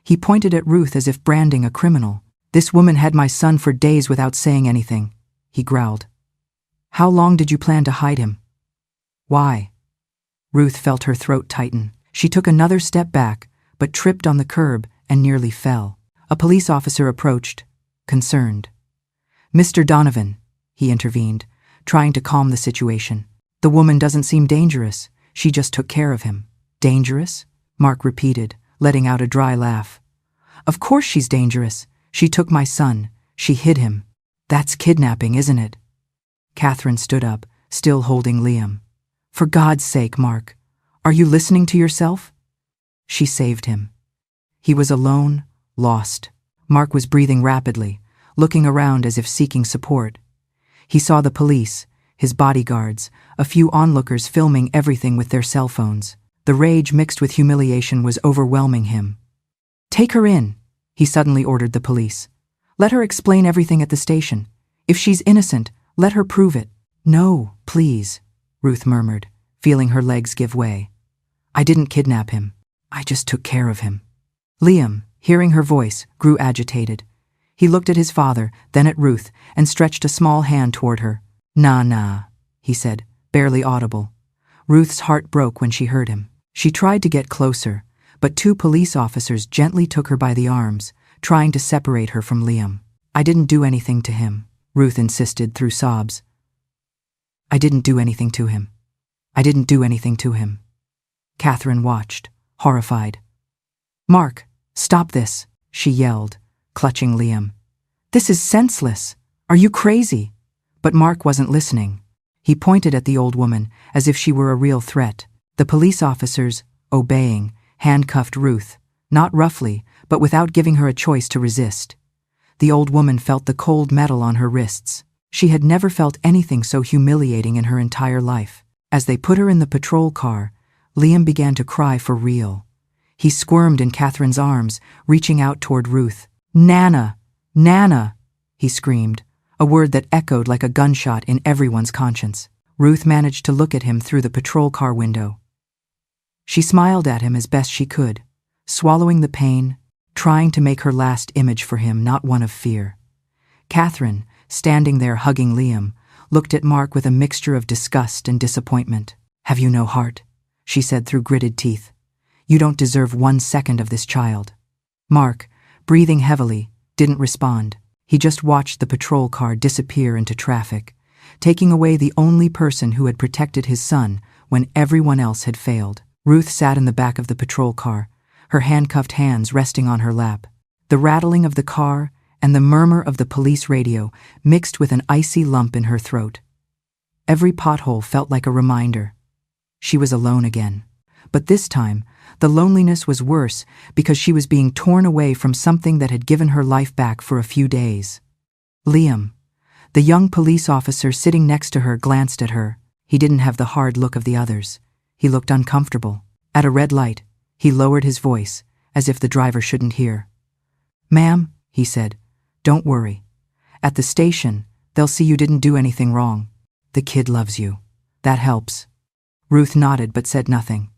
He pointed at Ruth as if branding a criminal. "This woman had my son for days without saying anything," he growled. "How long did you plan to hide him?" "Why?" Ruth felt her throat tighten. She took another step back, but tripped on the curb and nearly fell. A police officer approached, concerned. "Mr. Donovan," he intervened, trying to calm the situation. "The woman doesn't seem dangerous. She just took care of him." "Dangerous?" Mark repeated, letting out a dry laugh. "Of course she's dangerous. She took my son. She hid him. That's kidnapping, isn't it?" Catherine stood up, still holding Liam. "For God's sake, Mark, are you listening to yourself?" She saved him. He was alone, lost. Mark was breathing rapidly, looking around as if seeking support. He saw the police, his bodyguards, a few onlookers filming everything with their cell phones. The rage mixed with humiliation was overwhelming him. "Take her in," he suddenly ordered the police. "Let her explain everything at the station. If she's innocent, let her prove it." "No, please," Ruth murmured, feeling her legs give way. "I didn't kidnap him. I just took care of him." Liam, hearing her voice, grew agitated. He looked at his father, then at Ruth, and stretched a small hand toward her. Nah, he said, barely audible. Ruth's heart broke when she heard him. She tried to get closer, but two police officers gently took her by the arms, trying to separate her from Liam. "I didn't do anything to him," Ruth insisted through sobs. "I didn't do anything to him. I didn't do anything to him." Catherine watched, horrified. "Mark, stop this," she yelled, clutching Liam. "This is senseless. Are you crazy?" But Mark wasn't listening. He pointed at the old woman as if she were a real threat. The police officers, obeying, handcuffed Ruth, not roughly, but without giving her a choice to resist. The old woman felt the cold metal on her wrists. She had never felt anything so humiliating in her entire life. As they put her in the patrol car, Liam began to cry for real. He squirmed in Catherine's arms, reaching out toward Ruth. "Nana! Nana!" he screamed, a word that echoed like a gunshot in everyone's conscience. Ruth managed to look at him through the patrol car window. She smiled at him as best she could, swallowing the pain, trying to make her last image for him not one of fear. Catherine, standing there hugging Liam, looked at Mark with a mixture of disgust and disappointment. "Have you no heart?" she said through gritted teeth. "You don't deserve 1 second of this child." Mark, breathing heavily, didn't respond. He just watched the patrol car disappear into traffic, taking away the only person who had protected his son when everyone else had failed. Ruth sat in the back of the patrol car, her handcuffed hands resting on her lap. The rattling of the car and the murmur of the police radio mixed with an icy lump in her throat. Every pothole felt like a reminder. She was alone again. But this time, the loneliness was worse because she was being torn away from something that had given her life back for a few days. Liam, the young police officer sitting next to her, glanced at her. He didn't have the hard look of the others. He looked uncomfortable. At a red light, he lowered his voice, as if the driver shouldn't hear. "Ma'am," he said, "don't worry. At the station, they'll see you didn't do anything wrong. The kid loves you. That helps." Ruth nodded but said nothing.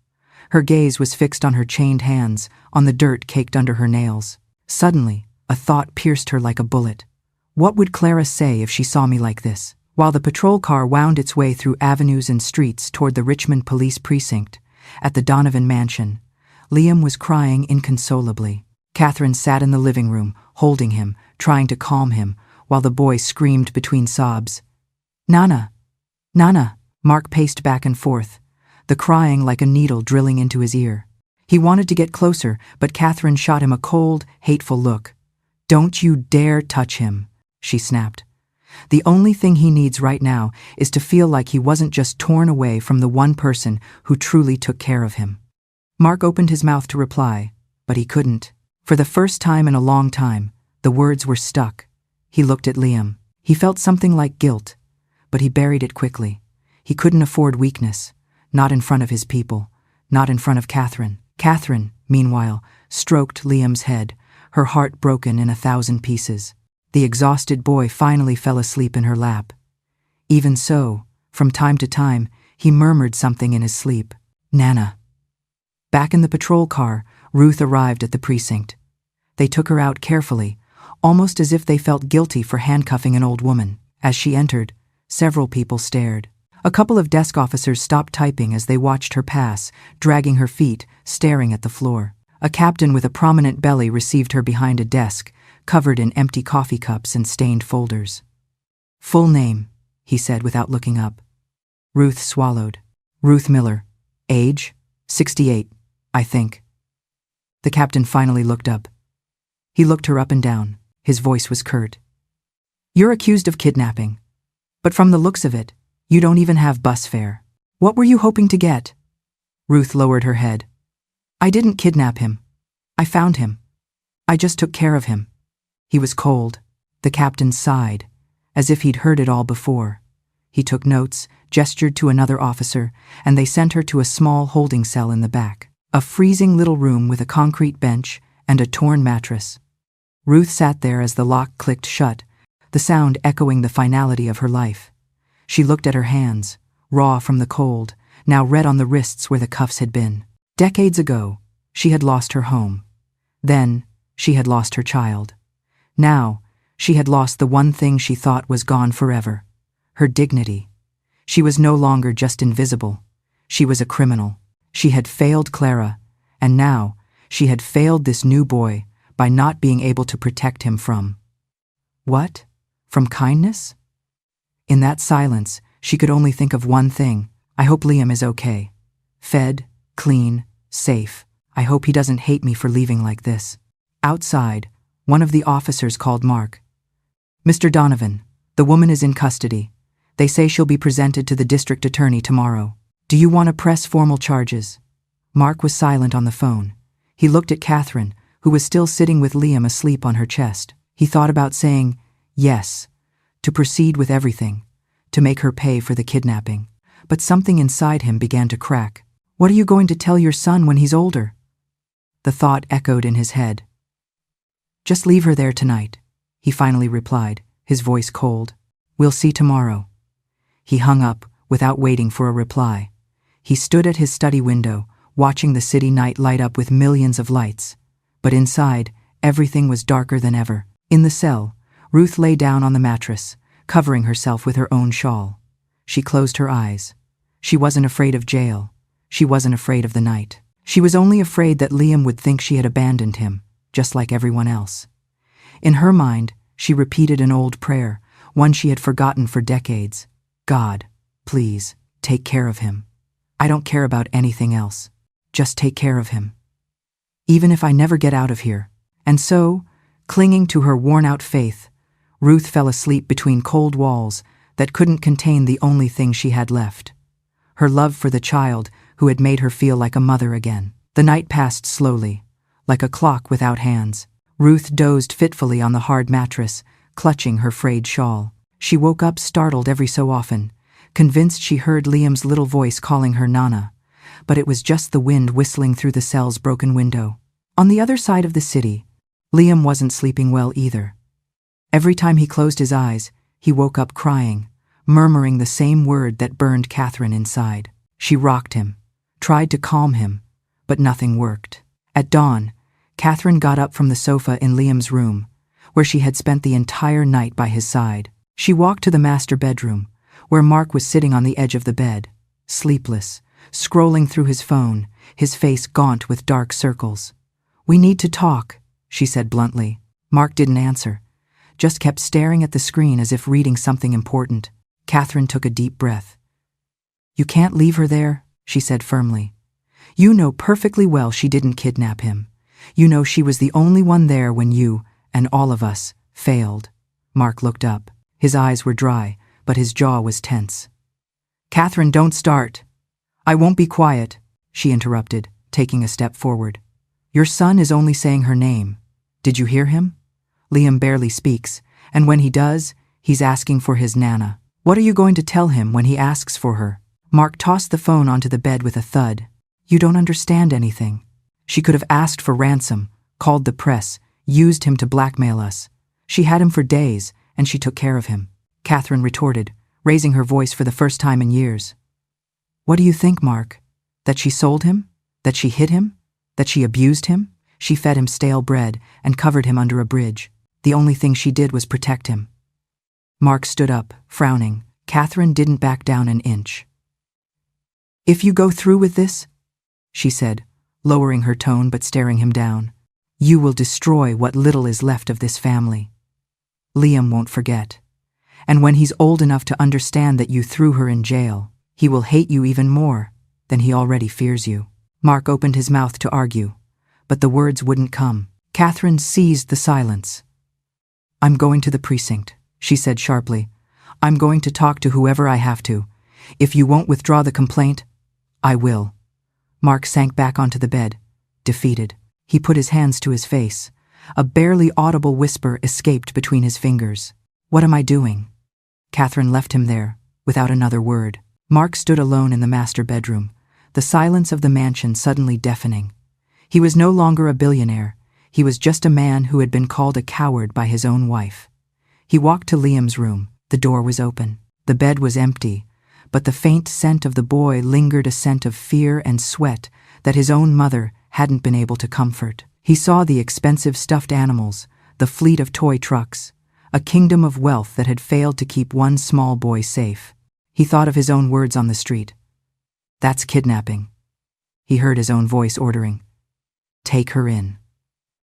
Her gaze was fixed on her chained hands, on the dirt caked under her nails. Suddenly, a thought pierced her like a bullet. What would Clara say if she saw me like this? While the patrol car wound its way through avenues and streets toward the Richmond police precinct, at the Donovan mansion, Liam was crying inconsolably. Catherine sat in the living room, holding him, trying to calm him, while the boy screamed between sobs. "Nana! Nana!" Mark paced back and forth, the crying like a needle drilling into his ear. He wanted to get closer, but Catherine shot him a cold, hateful look. "Don't you dare touch him," she snapped. "The only thing he needs right now is to feel like he wasn't just torn away from the one person who truly took care of him." Mark opened his mouth to reply, but he couldn't. For the first time in a long time, the words were stuck. He looked at Liam. He felt something like guilt, but he buried it quickly. He couldn't afford weakness, not in front of his people, not in front of Catherine. Catherine, meanwhile, stroked Liam's head, her heart broken in 1,000 pieces. The exhausted boy finally fell asleep in her lap. Even so, from time to time, he murmured something in his sleep. "Nana." Back in the patrol car, Ruth arrived at the precinct. They took her out carefully, almost as if they felt guilty for handcuffing an old woman. As she entered, several people stared. A couple of desk officers stopped typing as they watched her pass, dragging her feet, staring at the floor. A captain with a prominent belly received her behind a desk, covered in empty coffee cups and stained folders. "Full name," he said without looking up. Ruth swallowed. "Ruth Miller. Age? 68, I think." The captain finally looked up. He looked her up and down. His voice was curt. "You're accused of kidnapping. But from the looks of it, you don't even have bus fare. What were you hoping to get?" Ruth lowered her head. "I didn't kidnap him. I found him. I just took care of him." He was cold. The captain sighed, as if he'd heard it all before. He took notes, gestured to another officer, and they sent her to a small holding cell in the back. A freezing little room with a concrete bench and a torn mattress. Ruth sat there as the lock clicked shut, the sound echoing the finality of her life. She looked at her hands, raw from the cold, now red on the wrists where the cuffs had been. Decades ago, she had lost her home. Then, she had lost her child. Now, she had lost the one thing she thought was gone forever: her dignity. She was no longer just invisible. She was a criminal. She had failed Clara, and now she had failed this new boy by not being able to protect him from... What? From kindness? In that silence, she could only think of one thing. I hope Liam is okay. Fed, clean, safe. I hope he doesn't hate me for leaving like this. Outside, one of the officers called Mark. "Mr. Donovan, the woman is in custody. They say she'll be presented to the district attorney tomorrow. Do you want to press formal charges?" Mark was silent on the phone. He looked at Catherine, who was still sitting with Liam asleep on her chest. He thought about saying yes, to proceed with everything, to make her pay for the kidnapping. But something inside him began to crack. What are you going to tell your son when he's older? The thought echoed in his head. "Just leave her there tonight," he finally replied, his voice cold. "We'll see tomorrow." He hung up without waiting for a reply. He stood at his study window, watching the city night light up with millions of lights. But inside, everything was darker than ever. In the cell, Ruth lay down on the mattress, covering herself with her own shawl. She closed her eyes. She wasn't afraid of jail. She wasn't afraid of the night. She was only afraid that Liam would think she had abandoned him, just like everyone else. In her mind, she repeated an old prayer, one she had forgotten for decades. "God, please, take care of him. I don't care about anything else. Just take care of him. Even if I never get out of here." And so, clinging to her worn-out faith, Ruth fell asleep between cold walls that couldn't contain the only thing she had left: her love for the child who had made her feel like a mother again. The night passed slowly, like a clock without hands. Ruth dozed fitfully on the hard mattress, clutching her frayed shawl. She woke up startled every so often, convinced she heard Liam's little voice calling her Nana, but it was just the wind whistling through the cell's broken window. On the other side of the city, Liam wasn't sleeping well either. Every time he closed his eyes, he woke up crying, murmuring the same word that burned Catherine inside. She rocked him, tried to calm him, but nothing worked. At dawn, Catherine got up from the sofa in Liam's room, where she had spent the entire night by his side. She walked to the master bedroom, where Mark was sitting on the edge of the bed, sleepless, scrolling through his phone, his face gaunt with dark circles. "We need to talk," she said bluntly. Mark didn't answer, just kept staring at the screen as if reading something important. Catherine took a deep breath. "You can't leave her there," she said firmly. "You know perfectly well she didn't kidnap him. You know she was the only one there when you, and all of us, failed." Mark looked up. His eyes were dry, but his jaw was tense. "Catherine, don't start." "I won't be quiet," she interrupted, taking a step forward. "Your son is only saying her name. Did you hear him? Liam barely speaks, and when he does, he's asking for his Nana. What are you going to tell him when he asks for her?" Mark tossed the phone onto the bed with a thud. "You don't understand anything. She could have asked for ransom, called the press, used him to blackmail us. She had him for days, and she took care of him," Catherine retorted, raising her voice for the first time in years. "What do you think, Mark? That she sold him? That she hid him? That she abused him? She fed him stale bread and covered him under a bridge. The only thing she did was protect him." Mark stood up, frowning. Catherine didn't back down an inch. "If you go through with this," she said, lowering her tone but staring him down, "you will destroy what little is left of this family. Liam won't forget. And when he's old enough to understand that you threw her in jail, he will hate you even more than he already fears you." Mark opened his mouth to argue, but the words wouldn't come. Catherine seized the silence. "I'm going to the precinct," she said sharply. "I'm going to talk to whoever I have to. If you won't withdraw the complaint, I will." Mark sank back onto the bed, defeated. He put his hands to his face. A barely audible whisper escaped between his fingers. "What am I doing?" Catherine left him there, without another word. Mark stood alone in the master bedroom, the silence of the mansion suddenly deafening. He was no longer a billionaire. He was just a man who had been called a coward by his own wife. He walked to Liam's room. The door was open. The bed was empty, but the faint scent of the boy lingered, a scent of fear and sweat that his own mother hadn't been able to comfort. He saw the expensive stuffed animals, the fleet of toy trucks, a kingdom of wealth that had failed to keep one small boy safe. He thought of his own words on the street. "That's kidnapping." He heard his own voice ordering, "Take her in."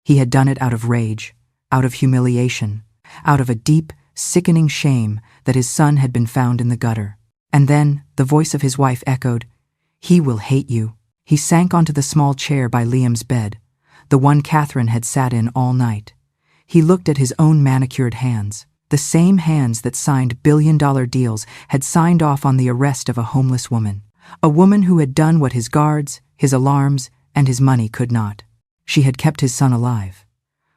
He had done it out of rage, out of humiliation, out of a deep, sickening shame that his son had been found in the gutter. And then the voice of his wife echoed, "He will hate you." He sank onto the small chair by Liam's bed, the one Catherine had sat in all night. He looked at his own manicured hands, the same hands that signed billion-dollar deals, had signed off on the arrest of a homeless woman. A woman who had done what his guards, his alarms, and his money could not. She had kept his son alive.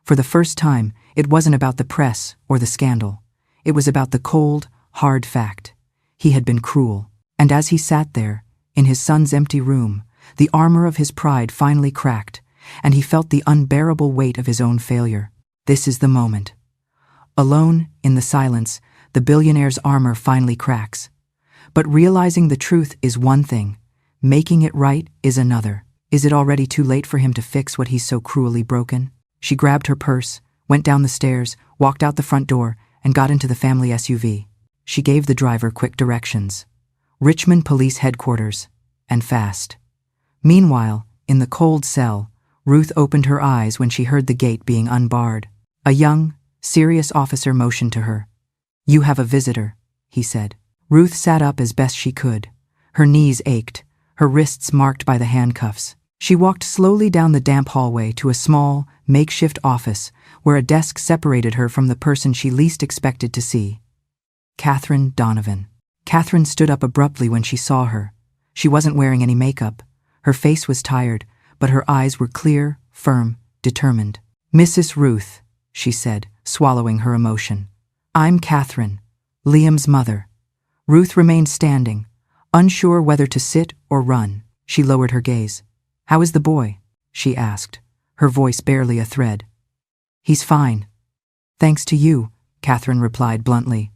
For the first time, it wasn't about the press or the scandal. It was about the cold, hard fact. He had been cruel. And as he sat there, in his son's empty room, the armor of his pride finally cracked, and he felt the unbearable weight of his own failure. This is the moment. Alone, in the silence, the billionaire's armor finally cracks. But realizing the truth is one thing. Making it right is another. Is it already too late for him to fix what he's so cruelly broken? She grabbed her purse, went down the stairs, walked out the front door, and got into the family SUV. She gave the driver quick directions. Richmond Police Headquarters, and fast. Meanwhile, in the cold cell, Ruth opened her eyes when she heard the gate being unbarred. A young, serious officer motioned to her. "You have a visitor," he said. Ruth sat up as best she could. Her knees ached, her wrists marked by the handcuffs. She walked slowly down the damp hallway to a small, makeshift office where a desk separated her from the person she least expected to see. Catherine Donovan. Catherine stood up abruptly when she saw her. She wasn't wearing any makeup. Her face was tired, but her eyes were clear, firm, determined. "Mrs. Ruth," she said, swallowing her emotion. "I'm Catherine, Liam's mother." Ruth remained standing, unsure whether to sit or run. She lowered her gaze. "How is the boy?" she asked, her voice barely a thread. "He's fine. Thanks to you," Catherine replied bluntly.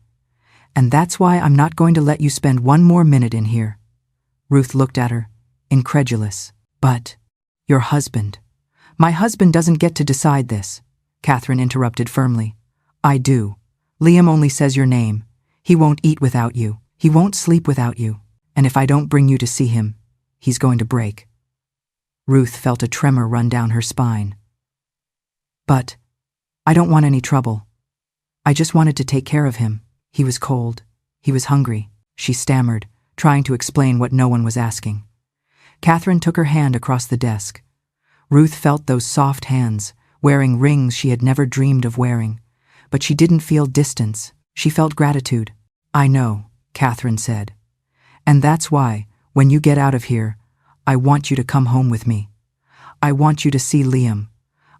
"And that's why I'm not going to let you spend one more minute in here." Ruth looked at her, incredulous. "But your husband." "My husband doesn't get to decide this," Catherine interrupted firmly. I do. Liam only says your name. He won't eat without you. He won't sleep without you. And if I don't bring you to see him, he's going to break. Ruth felt a tremor run down her spine. But I don't want any trouble. I just wanted to take care of him. He was cold. He was hungry, she stammered, trying to explain what no one was asking. Catherine took her hand across the desk. Ruth felt those soft hands, wearing rings she had never dreamed of wearing. But she didn't feel distance. She felt gratitude. I know, Catherine said. And that's why, when you get out of here, I want you to come home with me. I want you to see Liam.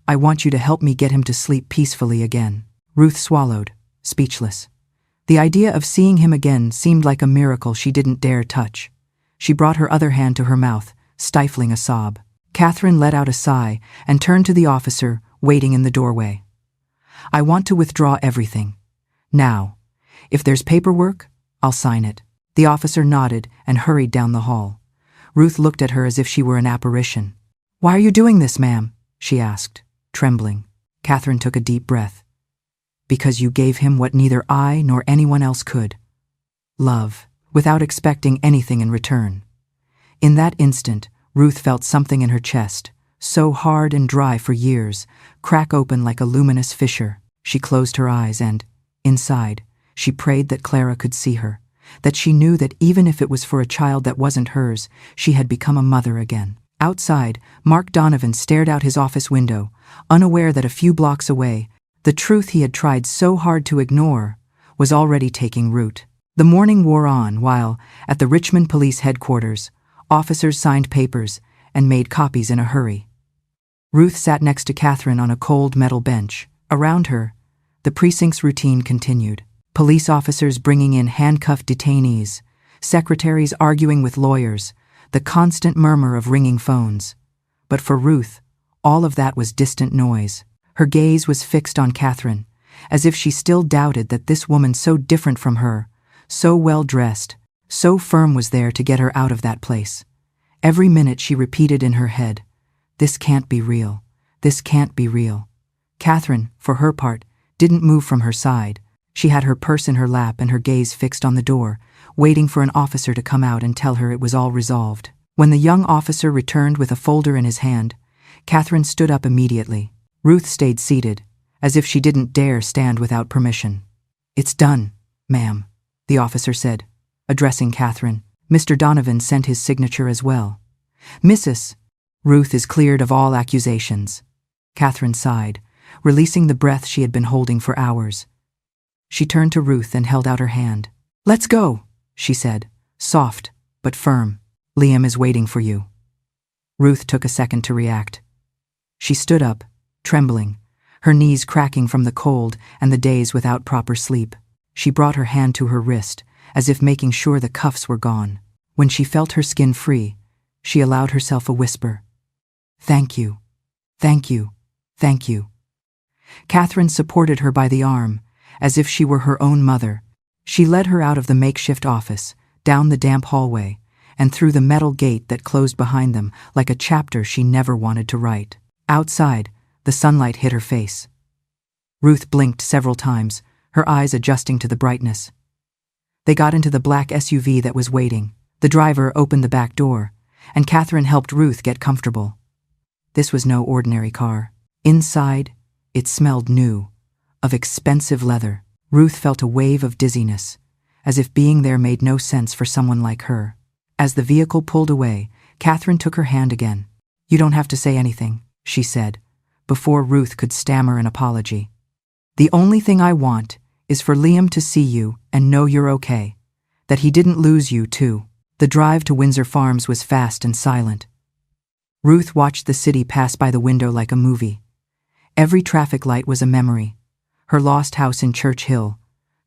I want you to help me get him to sleep peacefully again. Ruth swallowed, speechless. The idea of seeing him again seemed like a miracle she didn't dare touch. She brought her other hand to her mouth, stifling a sob. Catherine let out a sigh and turned to the officer waiting in the doorway. I want to withdraw everything. Now, if there's paperwork, I'll sign it. The officer nodded and hurried down the hall. Ruth looked at her as if she were an apparition. Why are you doing this, ma'am? She asked, trembling. Catherine took a deep breath. Because you gave him what neither I nor anyone else could. Love, without expecting anything in return. In that instant, Ruth felt something in her chest, so hard and dry for years, crack open like a luminous fissure. She closed her eyes and, inside, she prayed that Clara could see her, that she knew that even if it was for a child that wasn't hers, she had become a mother again. Outside, Mark Donovan stared out his office window, unaware that a few blocks away, the truth he had tried so hard to ignore was already taking root. The morning wore on while, at the Richmond Police Headquarters, officers signed papers and made copies in a hurry. Ruth sat next to Catherine on a cold metal bench. Around her, the precinct's routine continued. Police officers bringing in handcuffed detainees, secretaries arguing with lawyers, the constant murmur of ringing phones. But for Ruth, all of that was distant noise. Her gaze was fixed on Catherine, as if she still doubted that this woman so different from her, so well-dressed, so firm was there to get her out of that place. Every minute she repeated in her head, "This can't be real. This can't be real." Catherine, for her part, didn't move from her side. She had her purse in her lap and her gaze fixed on the door, waiting for an officer to come out and tell her it was all resolved. When the young officer returned with a folder in his hand, Catherine stood up immediately. Ruth stayed seated, as if she didn't dare stand without permission. "It's done, ma'am," the officer said, addressing Catherine. Mr. Donovan sent his signature as well. "Mrs. Ruth is cleared of all accusations." Catherine sighed, releasing the breath she had been holding for hours. She turned to Ruth and held out her hand. "Let's go," she said, soft but firm. "Liam is waiting for you." Ruth took a second to react. She stood up, trembling, her knees cracking from the cold and the days without proper sleep. She brought her hand to her wrist, as if making sure the cuffs were gone. When she felt her skin free, she allowed herself a whisper. "Thank you. Thank you. Thank you." Catherine supported her by the arm, as if she were her own mother. She led her out of the makeshift office, down the damp hallway, and through the metal gate that closed behind them like a chapter she never wanted to write. Outside, the sunlight hit her face. Ruth blinked several times, her eyes adjusting to the brightness. They got into the black SUV that was waiting. The driver opened the back door, and Catherine helped Ruth get comfortable. This was no ordinary car. Inside, it smelled new, of expensive leather. Ruth felt a wave of dizziness, as if being there made no sense for someone like her. As the vehicle pulled away, Catherine took her hand again. "You don't have to say anything," she said, before Ruth could stammer an apology. "The only thing I want is for Liam to see you and know you're okay, that he didn't lose you, too." The drive to Windsor Farms was fast and silent. Ruth watched the city pass by the window like a movie. Every traffic light was a memory. Her lost house in Church Hill,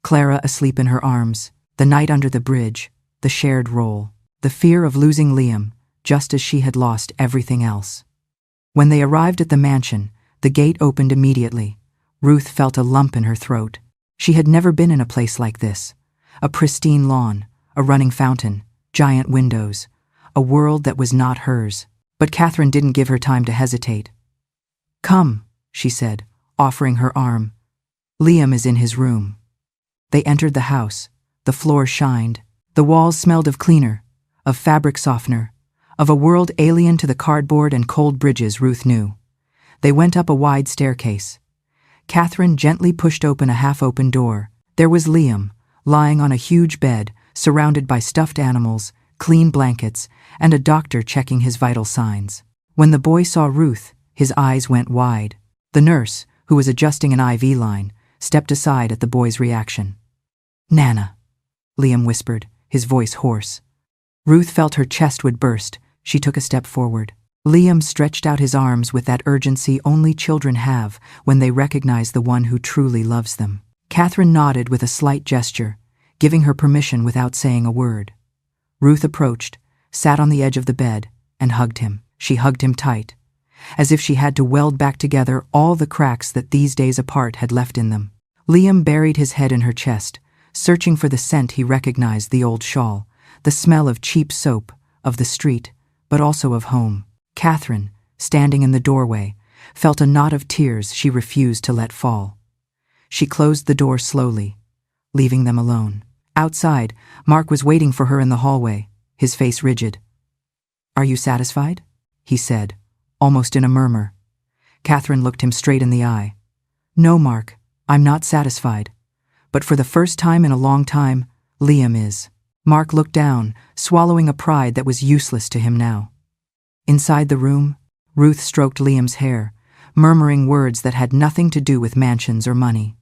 Clara asleep in her arms, the night under the bridge, the shared role, the fear of losing Liam, just as she had lost everything else. When they arrived at the mansion, the gate opened immediately. Ruth felt a lump in her throat. She had never been in a place like this. A pristine lawn, a running fountain, giant windows, a world that was not hers. But Catherine didn't give her time to hesitate. "Come," she said, offering her arm. Liam is in his room. They entered the house. The floor shined. The walls smelled of cleaner, of fabric softener, of a world alien to the cardboard and cold bridges Ruth knew. They went up a wide staircase. Catherine gently pushed open a half-open door. There was Liam, lying on a huge bed, surrounded by stuffed animals, clean blankets, and a doctor checking his vital signs. When the boy saw Ruth, his eyes went wide. The nurse, who was adjusting an IV line, stepped aside at the boy's reaction. "Nana," Liam whispered, his voice hoarse. Ruth felt her chest would burst. She took a step forward. Liam stretched out his arms with that urgency only children have when they recognize the one who truly loves them. Catherine nodded with a slight gesture, giving her permission without saying a word. Ruth approached, sat on the edge of the bed, and hugged him. She hugged him tight, as if she had to weld back together all the cracks that these days apart had left in them. Liam buried his head in her chest, searching for the scent he recognized, the old shawl, the smell of cheap soap, of the street, but also of home. Catherine, standing in the doorway, felt a knot of tears she refused to let fall. She closed the door slowly, leaving them alone. Outside, Mark was waiting for her in the hallway, his face rigid. "Are you satisfied?" he said, almost in a murmur. Catherine looked him straight in the eye. "No, Mark, I'm not satisfied. But for the first time in a long time, Liam is." Mark looked down, swallowing a pride that was useless to him now. Inside the room, Ruth stroked Liam's hair, murmuring words that had nothing to do with mansions or money.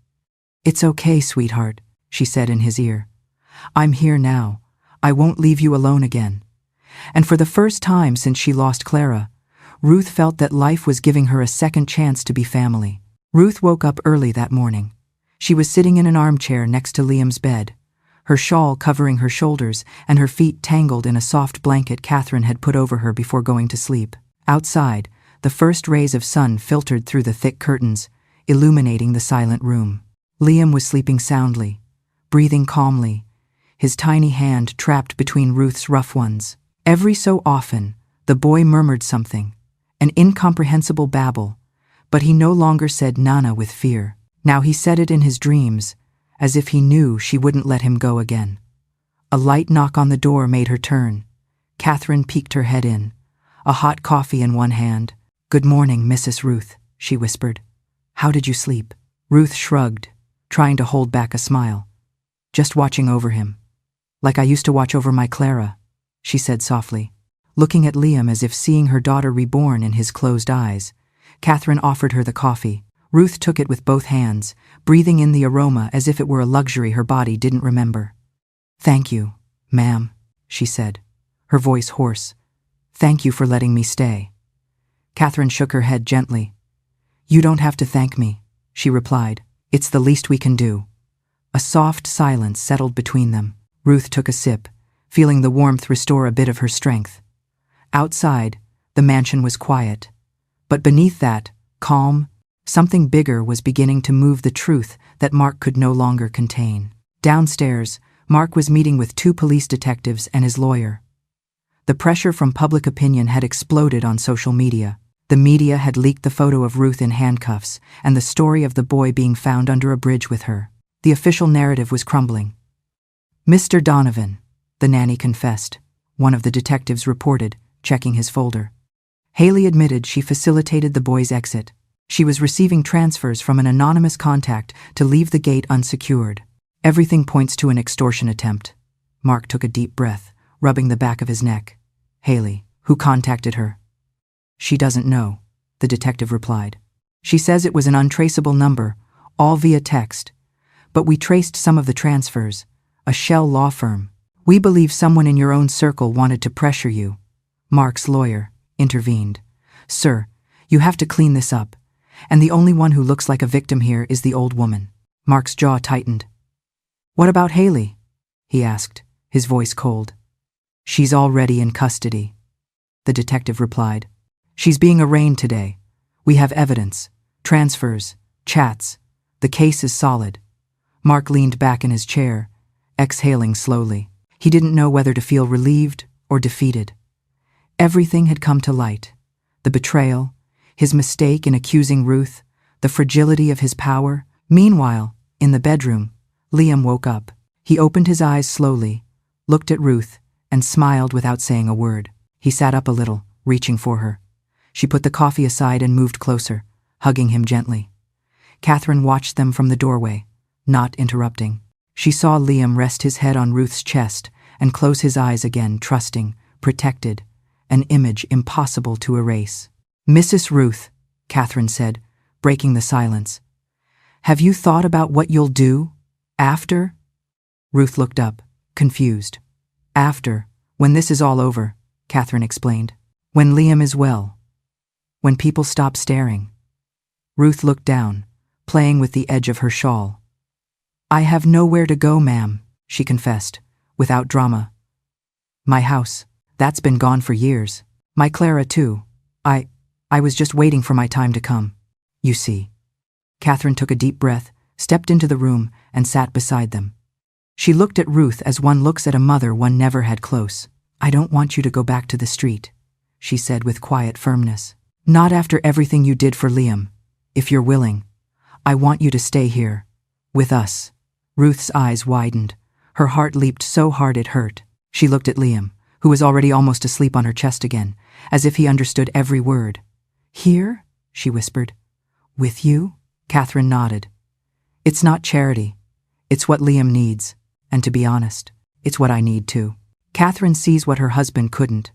"It's okay, sweetheart," she said in his ear. "I'm here now. I won't leave you alone again." And for the first time since she lost Clara, Ruth felt that life was giving her a second chance to be family. Ruth woke up early that morning. She was sitting in an armchair next to Liam's bed, her shawl covering her shoulders and her feet tangled in a soft blanket Catherine had put over her before going to sleep. Outside, the first rays of sun filtered through the thick curtains, illuminating the silent room. Liam was sleeping soundly, breathing calmly, his tiny hand trapped between Ruth's rough ones. Every so often, the boy murmured something, an incomprehensible babble, but he no longer said Nana with fear. Now he said it in his dreams, as if he knew she wouldn't let him go again. A light knock on the door made her turn. Catherine peeked her head in, a hot coffee in one hand. "Good morning, Mrs. Ruth," she whispered. "How did you sleep?" Ruth shrugged, trying to hold back a smile. "Just watching over him. Like I used to watch over my Clara," she said softly. Looking at Liam as if seeing her daughter reborn in his closed eyes, Catherine offered her the coffee. Ruth took it with both hands, breathing in the aroma as if it were a luxury her body didn't remember. "Thank you, ma'am," she said, her voice hoarse. "Thank you for letting me stay." Catherine shook her head gently. "You don't have to thank me," she replied. "It's the least we can do." A soft silence settled between them. Ruth took a sip, feeling the warmth restore a bit of her strength. Outside, the mansion was quiet. But beneath that, calm, something bigger was beginning to move, the truth that Mark could no longer contain. Downstairs, Mark was meeting with 2 police detectives and his lawyer. The pressure from public opinion had exploded on social media. The media had leaked the photo of Ruth in handcuffs and the story of the boy being found under a bridge with her. The official narrative was crumbling. "Mr. Donovan," the nanny confessed, one of the detectives reported, checking his folder. Haley admitted she facilitated the boy's exit. She was receiving transfers from an anonymous contact to leave the gate unsecured. "Everything points to an extortion attempt." Mark took a deep breath, rubbing the back of his neck. "Haley, who contacted her?" "She doesn't know," the detective replied. "She says it was an untraceable number, all via text. But we traced some of the transfers, a shell law firm. We believe someone in your own circle wanted to pressure you." Mark's lawyer intervened. "Sir, you have to clean this up. And the only one who looks like a victim here is the old woman." Mark's jaw tightened. "What about Haley?" he asked, his voice cold. "She's already in custody," the detective replied. "She's being arraigned today. We have evidence, transfers, chats. The case is solid." Mark leaned back in his chair, exhaling slowly. He didn't know whether to feel relieved or defeated. Everything had come to light. The betrayal, his mistake in accusing Ruth, the fragility of his power, Meanwhile, in the bedroom, Liam woke up. He opened his eyes slowly, looked at Ruth, and smiled without saying a word. He sat up a little, reaching for her. She put the coffee aside and moved closer, hugging him gently. Catherine watched them from the doorway, not interrupting. She saw Liam rest his head on Ruth's chest and close his eyes again, trusting, protected, an image impossible to erase. "Mrs. Ruth," Catherine said, breaking the silence, "have you thought about what you'll do after?" Ruth looked up, confused. "After, when this is all over," Catherine explained. "When Liam is well. When people stop staring." Ruth looked down, playing with the edge of her shawl. "I have nowhere to go, ma'am," she confessed, without drama. "My house, that's been gone for years. My Clara, too. I was just waiting for my time to come, you see." Catherine took a deep breath, stepped into the room, and sat beside them. She looked at Ruth as one looks at a mother one never had close. "I don't want you to go back to the street," she said with quiet firmness. "Not after everything you did for Liam. If you're willing, I want you to stay here, with us." Ruth's eyes widened. Her heart leaped so hard it hurt. She looked at Liam, who was already almost asleep on her chest again, as if he understood every word. "Here?" she whispered. "With you?" Catherine nodded. "It's not charity. It's what Liam needs. And to be honest, it's what I need too." Catherine sees what her husband couldn't.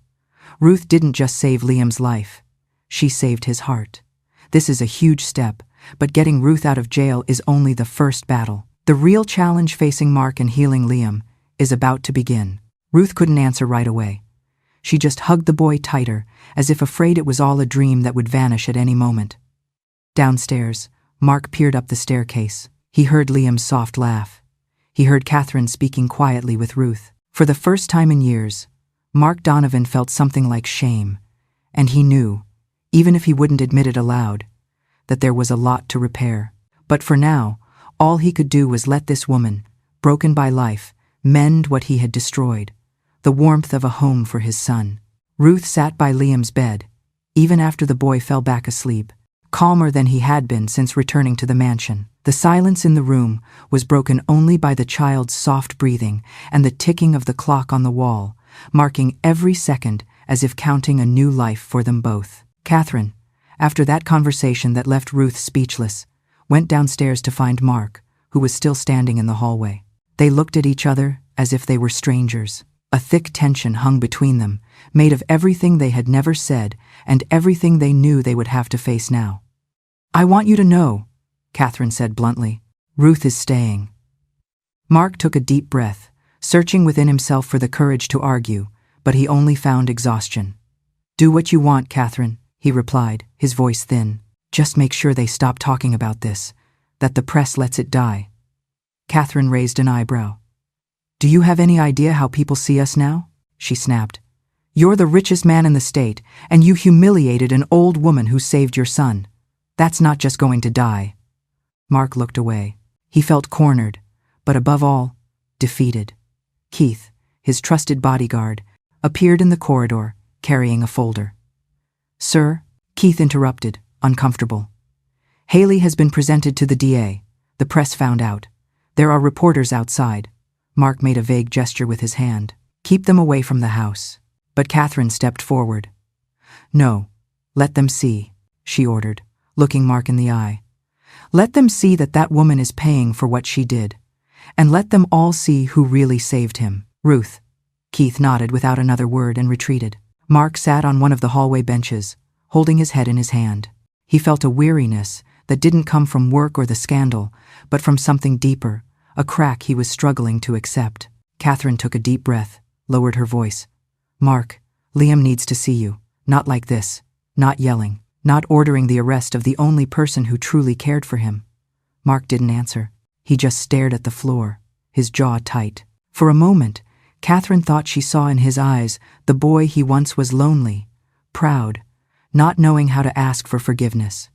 Ruth didn't just save Liam's life. She saved his heart. This is a huge step, but getting Ruth out of jail is only the first battle. The real challenge facing Mark and healing Liam is about to begin. Ruth couldn't answer right away. She just hugged the boy tighter, as if afraid it was all a dream that would vanish at any moment. Downstairs, Mark peered up the staircase. He heard Liam's soft laugh. He heard Catherine speaking quietly with Ruth. For the first time in years, Mark Donovan felt something like shame, and he knew, even if he wouldn't admit it aloud, that there was a lot to repair. But for now, all he could do was let this woman, broken by life, mend what he had destroyed, the warmth of a home for his son. Ruth sat by Liam's bed, even after the boy fell back asleep, calmer than he had been since returning to the mansion. The silence in the room was broken only by the child's soft breathing and the ticking of the clock on the wall, marking every second as if counting a new life for them both. Catherine, after that conversation that left Ruth speechless, went downstairs to find Mark, who was still standing in the hallway. They looked at each other as if they were strangers. A thick tension hung between them, made of everything they had never said and everything they knew they would have to face now. "I want you to know," Catherine said bluntly, "Ruth is staying." Mark took a deep breath, searching within himself for the courage to argue, but he only found exhaustion. "Do what you want, Catherine," he replied, his voice thin. "Just make sure they stop talking about this, that the press lets it die." Catherine raised an eyebrow. "Do you have any idea how people see us now?" she snapped. "You're the richest man in the state, and you humiliated an old woman who saved your son. That's not just going to die." Mark looked away. He felt cornered, but above all, defeated. Keith, his trusted bodyguard, appeared in the corridor, carrying a folder. "Sir," Keith interrupted, uncomfortable. "Haley has been presented to the DA. The press found out. There are reporters outside." Mark made a vague gesture with his hand. "Keep them away from the house." But Catherine stepped forward. "No, let them see," she ordered, looking Mark in the eye. "Let them see that that woman is paying for what she did. And let them all see who really saved him." "Ruth." Keith nodded without another word and retreated. Mark sat on one of the hallway benches, holding his head in his hand. He felt a weariness that didn't come from work or the scandal, but from something deeper, a crack he was struggling to accept. Catherine took a deep breath, lowered her voice. "Mark, Liam needs to see you. Not like this. Not yelling. Not ordering the arrest of the only person who truly cared for him." Mark didn't answer. He just stared at the floor, his jaw tight. For a moment, Catherine thought she saw in his eyes the boy he once was, lonely, proud, not knowing how to ask for forgiveness.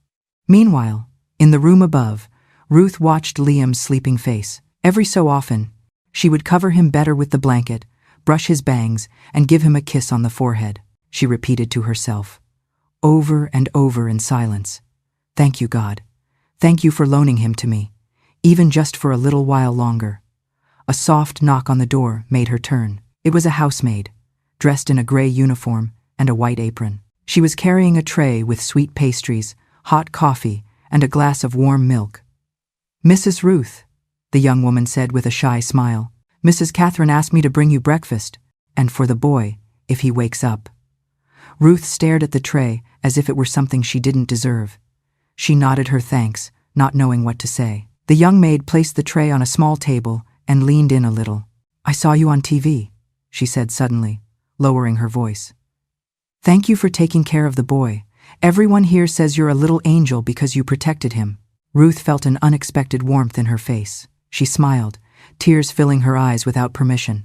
Meanwhile, in the room above, Ruth watched Liam's sleeping face. Every so often, she would cover him better with the blanket, brush his bangs, and give him a kiss on the forehead. She repeated to herself, over and over in silence, "Thank you, God. Thank you for loaning him to me. even just for a little while longer. A soft knock on the door made her turn. It was a housemaid, dressed in a gray uniform and a white apron. She was carrying a tray with sweet pastries, hot coffee, and a glass of warm milk. "Mrs. Ruth," the young woman said with a shy smile, "Mrs. Catherine asked me to bring you breakfast, and for the boy, if he wakes up." Ruth stared at the tray as if it were something she didn't deserve. She nodded her thanks, not knowing what to say. The young maid placed the tray on a small table and leaned in a little. "I saw you on TV," she said suddenly, lowering her voice. "Thank you for taking care of the boy. Everyone here says you're a little angel because you protected him." Ruth felt an unexpected warmth in her face. She smiled, tears filling her eyes without permission.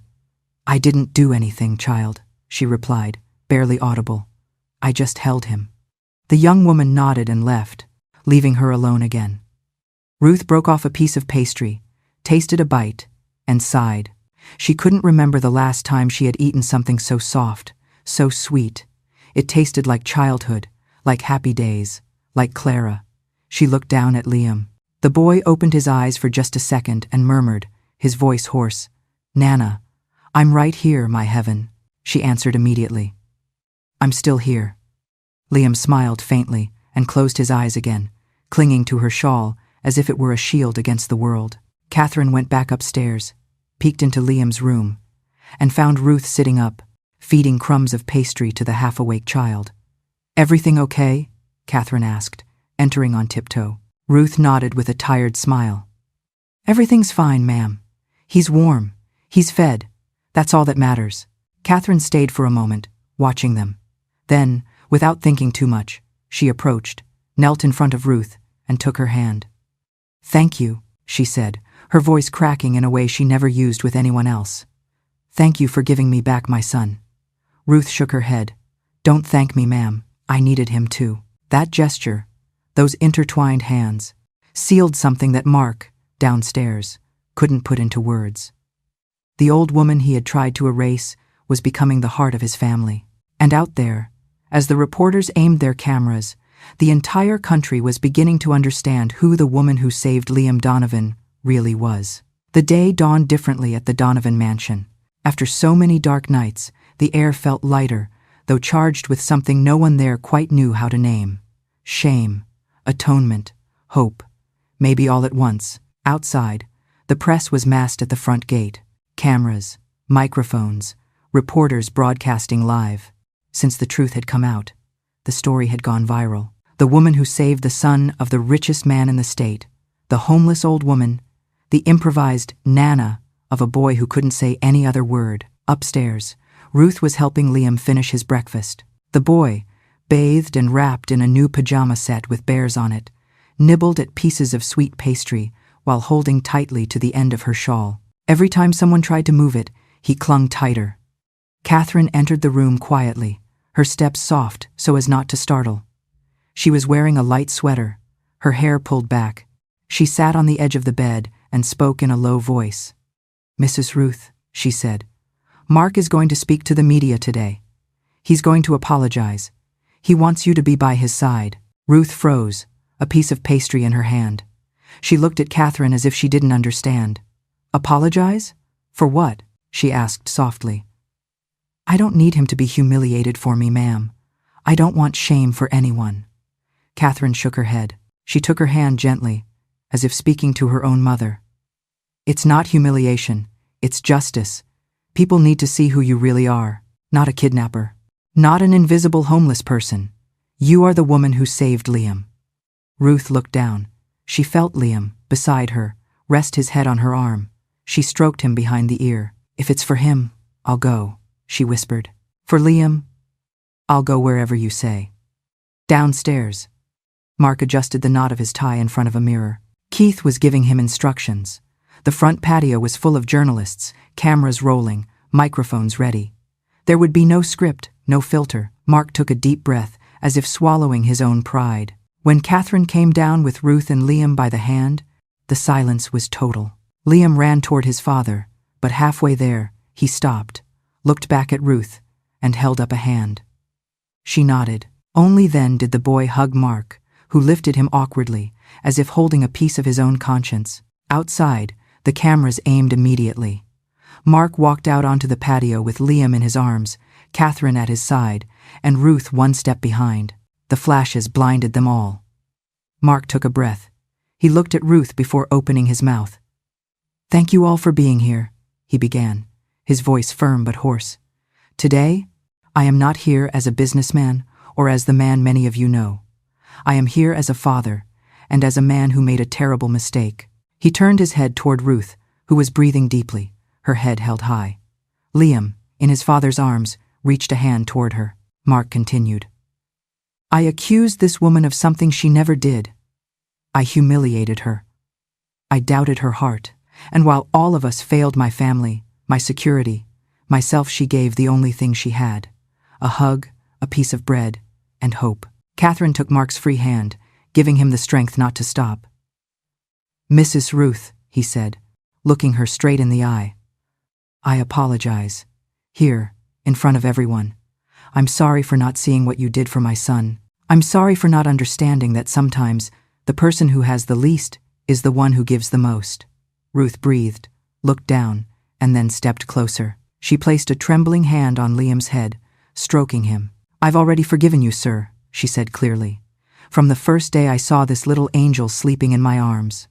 "I didn't do anything, child," she replied, barely audible. "I just held him." The young woman nodded and left, leaving her alone again. Ruth broke off a piece of pastry, tasted a bite, and sighed. She couldn't remember the last time she had eaten something so soft, so sweet. It tasted like childhood, like happy days, like Clara. She looked down at Liam. The boy opened his eyes for just a second and murmured, his voice hoarse, "Nana, I'm right here, my heaven," she answered immediately. "I'm still here." Liam smiled faintly and closed his eyes again, clinging to her shawl as if it were a shield against the world. Catherine went back upstairs, peeked into Liam's room, and found Ruth sitting up, feeding crumbs of pastry to the half-awake child. "Everything okay?" Catherine asked, entering on tiptoe. Ruth nodded with a tired smile. "Everything's fine, ma'am. He's warm. He's fed. That's all that matters." Catherine stayed for a moment, watching them. Then, without thinking too much, she approached, knelt in front of Ruth, and took her hand. "Thank you," she said, her voice cracking in a way she never used with anyone else. "Thank you for giving me back my son." Ruth shook her head. "Don't thank me, ma'am. I needed him too." That gesture, those intertwined hands, sealed something that Mark, downstairs, couldn't put into words. The old woman he had tried to erase was becoming the heart of his family. And out there, as the reporters aimed their cameras, the entire country was beginning to understand who the woman who saved Liam Donovan really was. The day dawned differently at the Donovan mansion. After so many dark nights, the air felt lighter, though charged with something no one there quite knew how to name. Shame, atonement, hope, maybe all at once. Outside, the press was massed at the front gate. Cameras, microphones, reporters broadcasting live. Since the truth had come out, the story had gone viral. The woman who saved the son of the richest man in the state, the homeless old woman, the improvised nana of a boy who couldn't say any other word. Upstairs, Ruth was helping Liam finish his breakfast. The boy, bathed and wrapped in a new pajama set with bears on it, nibbled at pieces of sweet pastry while holding tightly to the end of her shawl. Every time someone tried to move it, he clung tighter. Catherine entered the room quietly, her steps soft so as not to startle. She was wearing a light sweater, her hair pulled back. She sat on the edge of the bed and spoke in a low voice. "Mrs. Ruth," she said, "Mark is going to speak to the media today. He's going to apologize. He wants you to be by his side." Ruth froze, a piece of pastry in her hand. She looked at Catherine as if she didn't understand. "Apologize? For what?" she asked softly. "I don't need him to be humiliated for me, ma'am. I don't want shame for anyone." Catherine shook her head. She took her hand gently, as if speaking to her own mother. "It's not humiliation. It's justice. People need to see who you really are. Not a kidnapper. Not an invisible homeless person. You are the woman who saved Liam." Ruth looked down. She felt Liam, beside her, rest his head on her arm. She stroked him behind the ear. "If it's for him, I'll go," she whispered. "For Liam, I'll go wherever you say." Downstairs, Mark adjusted the knot of his tie in front of a mirror. Keith was giving him instructions. The front patio was full of journalists, cameras rolling, microphones ready. There would be no script, no filter. Mark took a deep breath, as if swallowing his own pride. When Catherine came down with Ruth and Liam by the hand, the silence was total. Liam ran toward his father, but halfway there, he stopped, looked back at Ruth, and held up a hand. She nodded. Only then did the boy hug Mark, who lifted him awkwardly, as if holding a piece of his own conscience. Outside, the cameras aimed immediately. Mark walked out onto the patio with Liam in his arms, Catherine at his side, and Ruth one step behind. The flashes blinded them all. Mark took a breath. He looked at Ruth before opening his mouth. "Thank you all for being here," he began, his voice firm but hoarse. "Today, I am not here as a businessman or as the man many of you know. I am here as a father and as a man who made a terrible mistake." He turned his head toward Ruth, who was breathing deeply, her head held high. Liam, in his father's arms, reached a hand toward her. Mark continued. "I accused this woman of something she never did. I humiliated her. I doubted her heart, and while all of us failed my family, my security, myself, she gave the only thing she had: a hug, a piece of bread, and hope." Catherine took Mark's free hand, giving him the strength not to stop. "Mrs. Ruth," he said, looking her straight in the eye, "I apologize. Here, in front of everyone. I'm sorry for not seeing what you did for my son. I'm sorry for not understanding that sometimes the person who has the least is the one who gives the most." Ruth breathed, looked down, and then stepped closer. She placed a trembling hand on Liam's head, stroking him. "I've already forgiven you, sir," she said clearly. "From the first day I saw this little angel sleeping in my arms."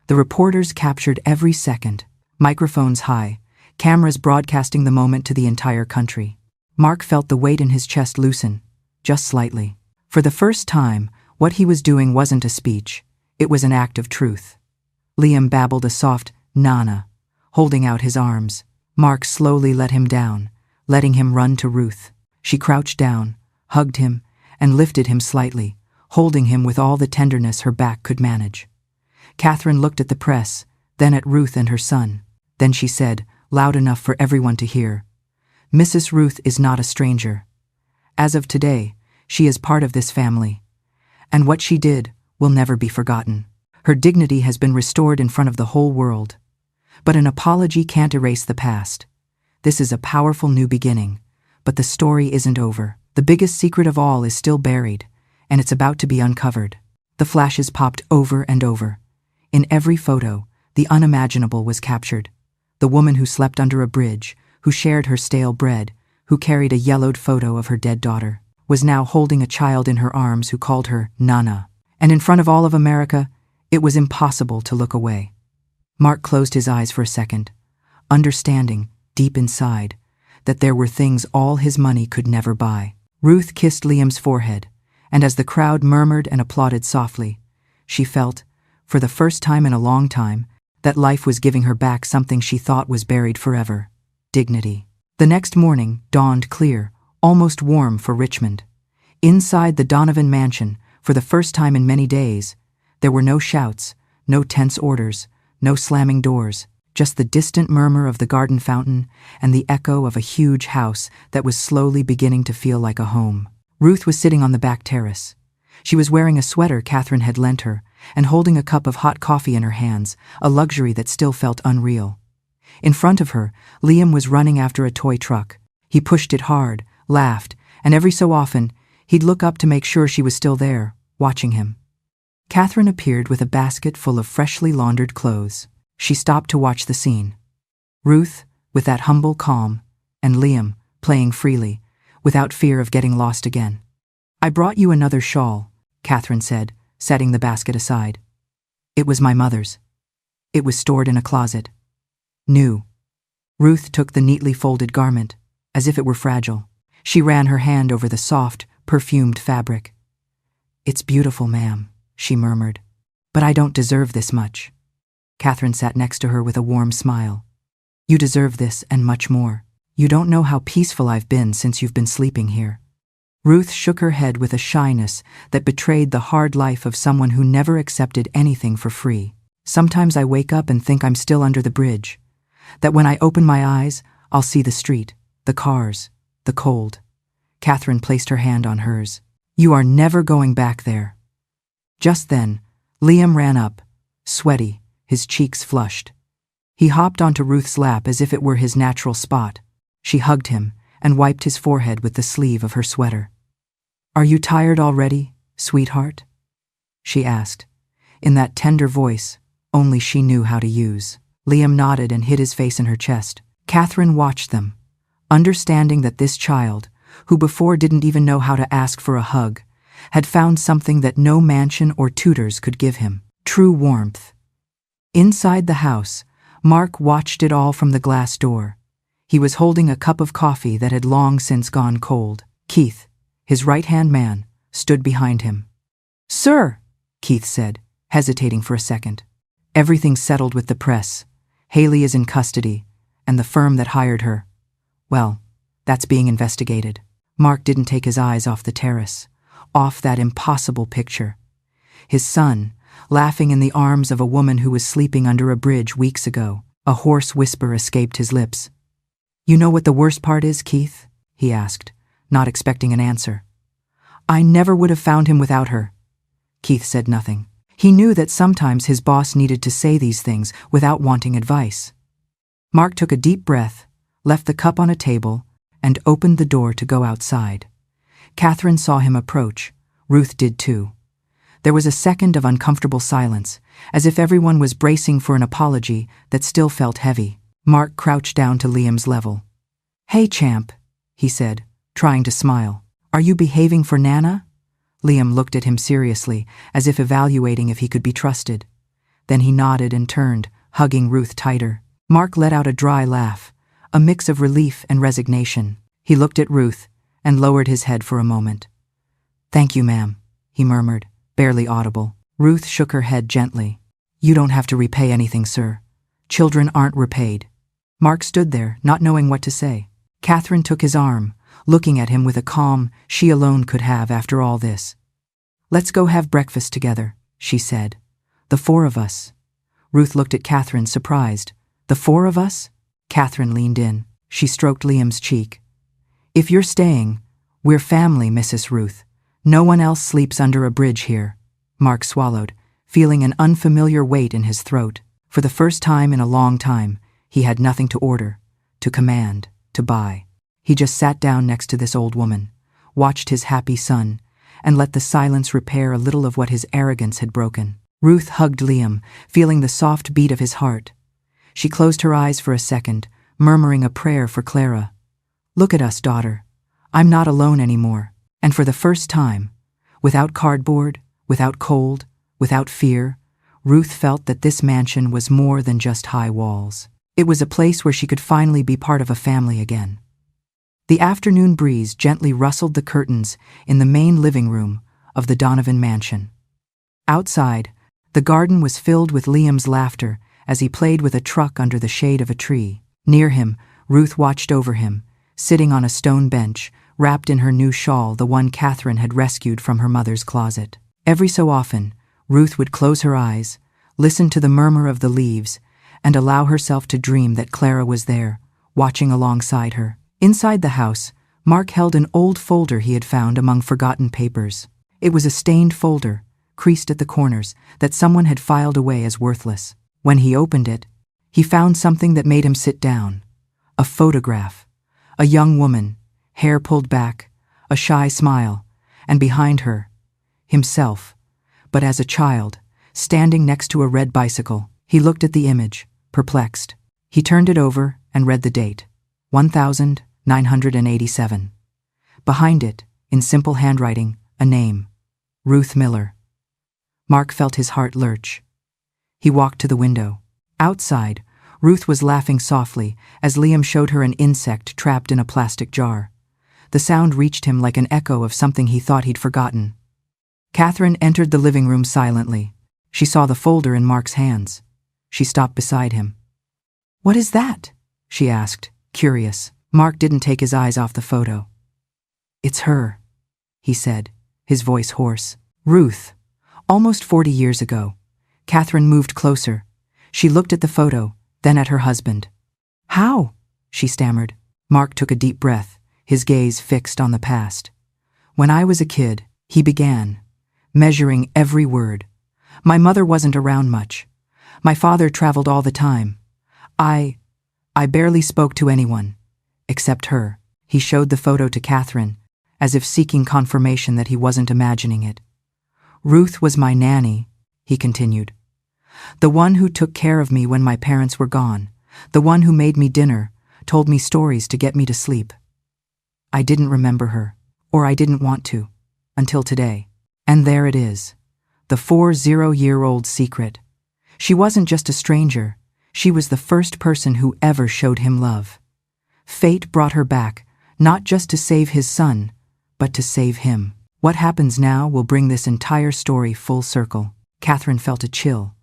The reporters captured every second, microphones high, cameras broadcasting the moment to the entire country. Mark felt the weight in his chest loosen, just slightly. For the first time, what he was doing wasn't a speech, it was an act of truth. Liam babbled a soft, "Nana," holding out his arms. Mark slowly let him down, letting him run to Ruth. She crouched down, hugged him, and lifted him slightly, holding him with all the tenderness her back could manage. Catherine looked at the press, then at Ruth and her son. Then she said, loud enough for everyone to hear, "Mrs. Ruth is not a stranger. As of today, she is part of this family. And what she did will never be forgotten. Her dignity has been restored in front of the whole world. But an apology can't erase the past. This is a powerful new beginning, but the story isn't over. The biggest secret of all is still buried, and it's about to be uncovered." The flashes popped over and over. In every photo, the unimaginable was captured. The woman who slept under a bridge, who shared her stale bread, who carried a yellowed photo of her dead daughter, was now holding a child in her arms who called her Nana. And in front of all of America, it was impossible to look away. Mark closed his eyes for a second, understanding, deep inside, that there were things all his money could never buy. Ruth kissed Liam's forehead, and as the crowd murmured and applauded softly, she felt, for the first time in a long time, that life was giving her back something she thought was buried forever: dignity. The next morning dawned clear, almost warm for Richmond. Inside the Donovan mansion, for the first time in many days, there were no shouts, no tense orders, no slamming doors, just the distant murmur of the garden fountain and the echo of a huge house that was slowly beginning to feel like a home. Ruth was sitting on the back terrace. She was wearing a sweater Catherine had lent her and holding a cup of hot coffee in her hands, a luxury that still felt unreal. In front of her, Liam was running after a toy truck. He pushed it hard, laughed, and every so often, he'd look up to make sure she was still there, watching him. Catherine appeared with a basket full of freshly laundered clothes. She stopped to watch the scene. Ruth, with that humble calm, and Liam, playing freely, without fear of getting lost again. "I brought you another shawl," Catherine said, setting the basket aside. "It was my mother's. It was stored in a closet. New." Ruth took the neatly folded garment, as if it were fragile. She ran her hand over the soft, perfumed fabric. "It's beautiful, ma'am," she murmured. "But I don't deserve this much." Catherine sat next to her with a warm smile. "You deserve this and much more. You don't know how peaceful I've been since you've been sleeping here." Ruth shook her head with a shyness that betrayed the hard life of someone who never accepted anything for free. "Sometimes I wake up and think I'm still under the bridge, that when I open my eyes, I'll see the street, the cars, the cold." Catherine placed her hand on hers. "You are never going back there." Just then, Liam ran up, sweaty, his cheeks flushed. He hopped onto Ruth's lap as if it were his natural spot. She hugged him and wiped his forehead with the sleeve of her sweater. "Are you tired already, sweetheart?" she asked, in that tender voice, only she knew how to use. Liam nodded and hid his face in her chest. Catherine watched them, understanding that this child, who before didn't even know how to ask for a hug, had found something that no mansion or tutors could give him: true warmth. Inside the house, Mark watched it all from the glass door. He was holding a cup of coffee that had long since gone cold. Keith, his right-hand man, stood behind him. "Sir," Keith said, hesitating for a second. "Everything's settled with the press. Haley is in custody, and the firm that hired her, well, that's being investigated." Mark didn't take his eyes off the terrace, off that impossible picture. His son, laughing in the arms of a woman who was sleeping under a bridge weeks ago. A hoarse whisper escaped his lips. "You know what the worst part is, Keith?" he asked, not expecting an answer. "I never would have found him without her." Keith said nothing. He knew that sometimes his boss needed to say these things without wanting advice. Mark took a deep breath, left the cup on a table, and opened the door to go outside. Catherine saw him approach. Ruth did too. There was a second of uncomfortable silence, as if everyone was bracing for an apology that still felt heavy. Mark crouched down to Liam's level. "Hey, champ," he said, trying to smile. "Are you behaving for Nana?" Liam looked at him seriously, as if evaluating if he could be trusted. Then he nodded and turned, hugging Ruth tighter. Mark let out a dry laugh, a mix of relief and resignation. He looked at Ruth and lowered his head for a moment. "Thank you, ma'am," he murmured, barely audible. Ruth shook her head gently. "You don't have to repay anything, sir. Children aren't repaid." Mark stood there, not knowing what to say. Catherine took his arm, looking at him with a calm she alone could have after all this. "Let's go have breakfast together," she said. "The four of us." Ruth looked at Catherine, surprised. "The four of us?" Catherine leaned in. She stroked Liam's cheek. "If you're staying, we're family, Mrs. Ruth. No one else sleeps under a bridge here." Mark swallowed, feeling an unfamiliar weight in his throat. For the first time in a long time, he had nothing to order, to command, to buy. He just sat down next to this old woman, watched his happy son, and let the silence repair a little of what his arrogance had broken. Ruth hugged Liam, feeling the soft beat of his heart. She closed her eyes for a second, murmuring a prayer for Clara. "Look at us, daughter. I'm not alone anymore." And for the first time, without cardboard, without cold, without fear, Ruth felt that this mansion was more than just high walls. It was a place where she could finally be part of a family again. The afternoon breeze gently rustled the curtains in the main living room of the Donovan mansion. Outside, the garden was filled with Liam's laughter as he played with a truck under the shade of a tree. Near him, Ruth watched over him, sitting on a stone bench, wrapped in her new shawl, the one Catherine had rescued from her mother's closet. Every so often, Ruth would close her eyes, listen to the murmur of the leaves, and allow herself to dream that Clara was there, watching alongside her. Inside the house, Mark held an old folder he had found among forgotten papers. It was a stained folder, creased at the corners, that someone had filed away as worthless. When he opened it, he found something that made him sit down. A photograph. A young woman, hair pulled back, a shy smile, and behind her, himself, but as a child, standing next to a red bicycle. He looked at the image, perplexed. He turned it over and read the date, 1987. Behind it, in simple handwriting, a name, Ruth Miller. Mark felt his heart lurch. He walked to the window. Outside, Ruth was laughing softly as Liam showed her an insect trapped in a plastic jar. The sound reached him like an echo of something he thought he'd forgotten. Catherine entered the living room silently. She saw the folder in Mark's hands. She stopped beside him. "What is that?" she asked, curious. Mark didn't take his eyes off the photo. "It's her," he said, his voice hoarse. "Ruth. Almost 40 years ago." Catherine moved closer. She looked at the photo, then at her husband. "How?" she stammered. Mark took a deep breath, his gaze fixed on the past. "When I was a kid," he began, measuring every word. "My mother wasn't around much. My father traveled all the time. I barely spoke to anyone, except her." He showed the photo to Catherine, as if seeking confirmation that he wasn't imagining it. "Ruth was my nanny," he continued. The one who took care of me when my parents were gone. The one who made me dinner, told me stories to get me to sleep. I didn't remember her, or I didn't want to, until today. And there it is. The 40-year-old secret. She wasn't just a stranger, she was the first person who ever showed him love. Fate brought her back, not just to save his son, but to save him. What happens now will bring this entire story full circle. Catherine felt a chill.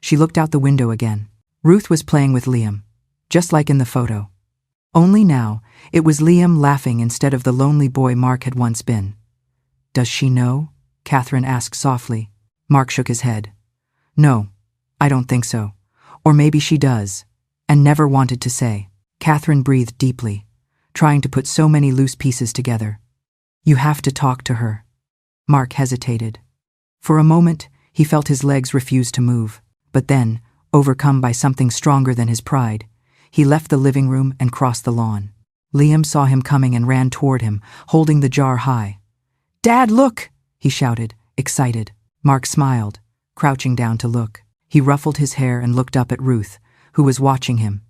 She looked out the window again. Ruth was playing with Liam, just like in the photo. Only now, it was Liam laughing instead of the lonely boy Mark had once been. Does she know? Catherine asked softly. Mark shook his head. No, I don't think so. Or maybe she does, and never wanted to say. Catherine breathed deeply, trying to put so many loose pieces together. You have to talk to her. Mark hesitated. For a moment, he felt his legs refuse to move, but then, overcome by something stronger than his pride, he left the living room and crossed the lawn. Liam saw him coming and ran toward him, holding the jar high. Dad, look! He shouted, excited. Mark smiled, crouching down to look. He ruffled his hair and looked up at Ruth, who was watching him,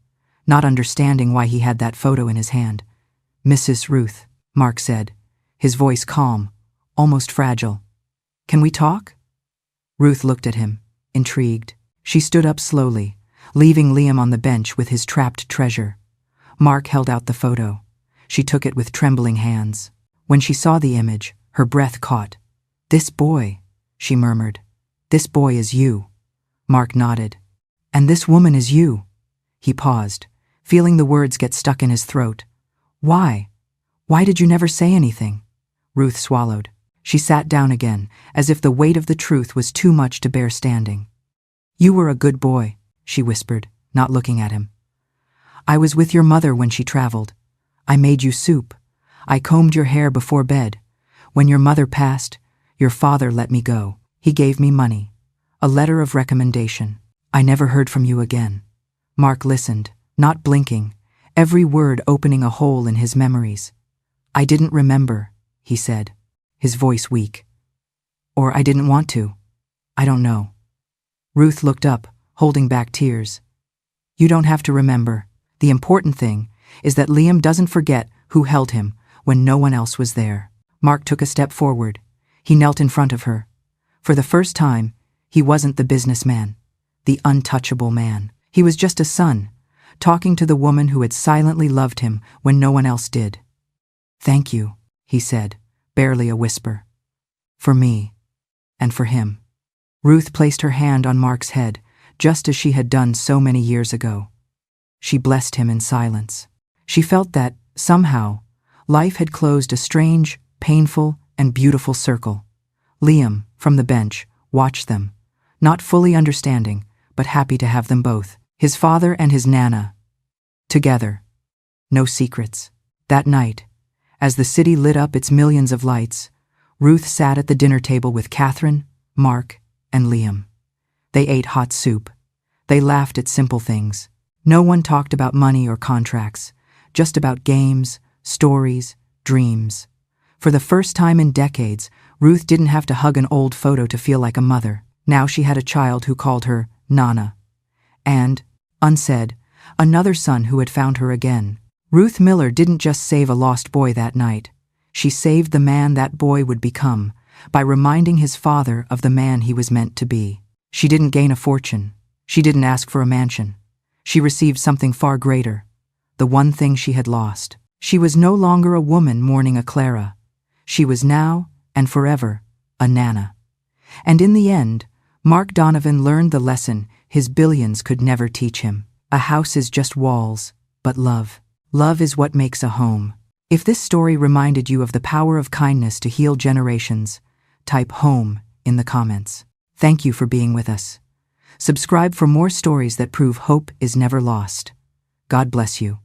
not understanding why he had that photo in his hand. Mrs. Ruth, Mark said, his voice calm, almost fragile. Can we talk? Ruth looked at him, intrigued. She stood up slowly, leaving Liam on the bench with his trapped treasure. Mark held out the photo. She took it with trembling hands. When she saw the image, her breath caught. This boy, she murmured. This boy is you. Mark nodded. And this woman is you. He paused, feeling the words get stuck in his throat. Why? Why did you never say anything? Ruth swallowed. She sat down again, as if the weight of the truth was too much to bear standing. You were a good boy, she whispered, not looking at him. I was with your mother when she traveled. I made you soup. I combed your hair before bed. When your mother passed, your father let me go. He gave me money. A letter of recommendation. I never heard from you again. Mark listened, not blinking, every word opening a hole in his memories. I didn't remember, he said, his voice weak. Or I didn't want to. I don't know. Ruth looked up, holding back tears. You don't have to remember. The important thing is that Liam doesn't forget who held him when no one else was there. Mark took a step forward. He knelt in front of her. For the first time, he wasn't the businessman, the untouchable man. He was just a son, talking to the woman who had silently loved him when no one else did. Thank you, he said, barely a whisper. For me, and for him. Ruth placed her hand on Mark's head, just as she had done so many years ago. She blessed him in silence. She felt that, somehow, life had closed a strange, painful, and beautiful circle. Liam, from the bench, watched them, not fully understanding, but happy to have them both, his father and his Nana, together. No secrets. That night, as the city lit up its millions of lights, Ruth sat at the dinner table with Catherine, Mark, and Liam. They ate hot soup. They laughed at simple things. No one talked about money or contracts, just about games, stories, dreams. For the first time in decades, Ruth didn't have to hug an old photo to feel like a mother. Now she had a child who called her Nana. And, unsaid, another son who had found her again. Ruth Miller didn't just save a lost boy that night. She saved the man that boy would become by reminding his father of the man he was meant to be. She didn't gain a fortune. She didn't ask for a mansion. She received something far greater, the one thing she had lost. She was no longer a woman mourning a Clara. She was now, and forever, a Nana. And in the end, Mark Donovan learned the lesson his billions could never teach him. A house is just walls, but love. Love is what makes a home. If this story reminded you of the power of kindness to heal generations, type home in the comments. Thank you for being with us. Subscribe for more stories that prove hope is never lost. God bless you.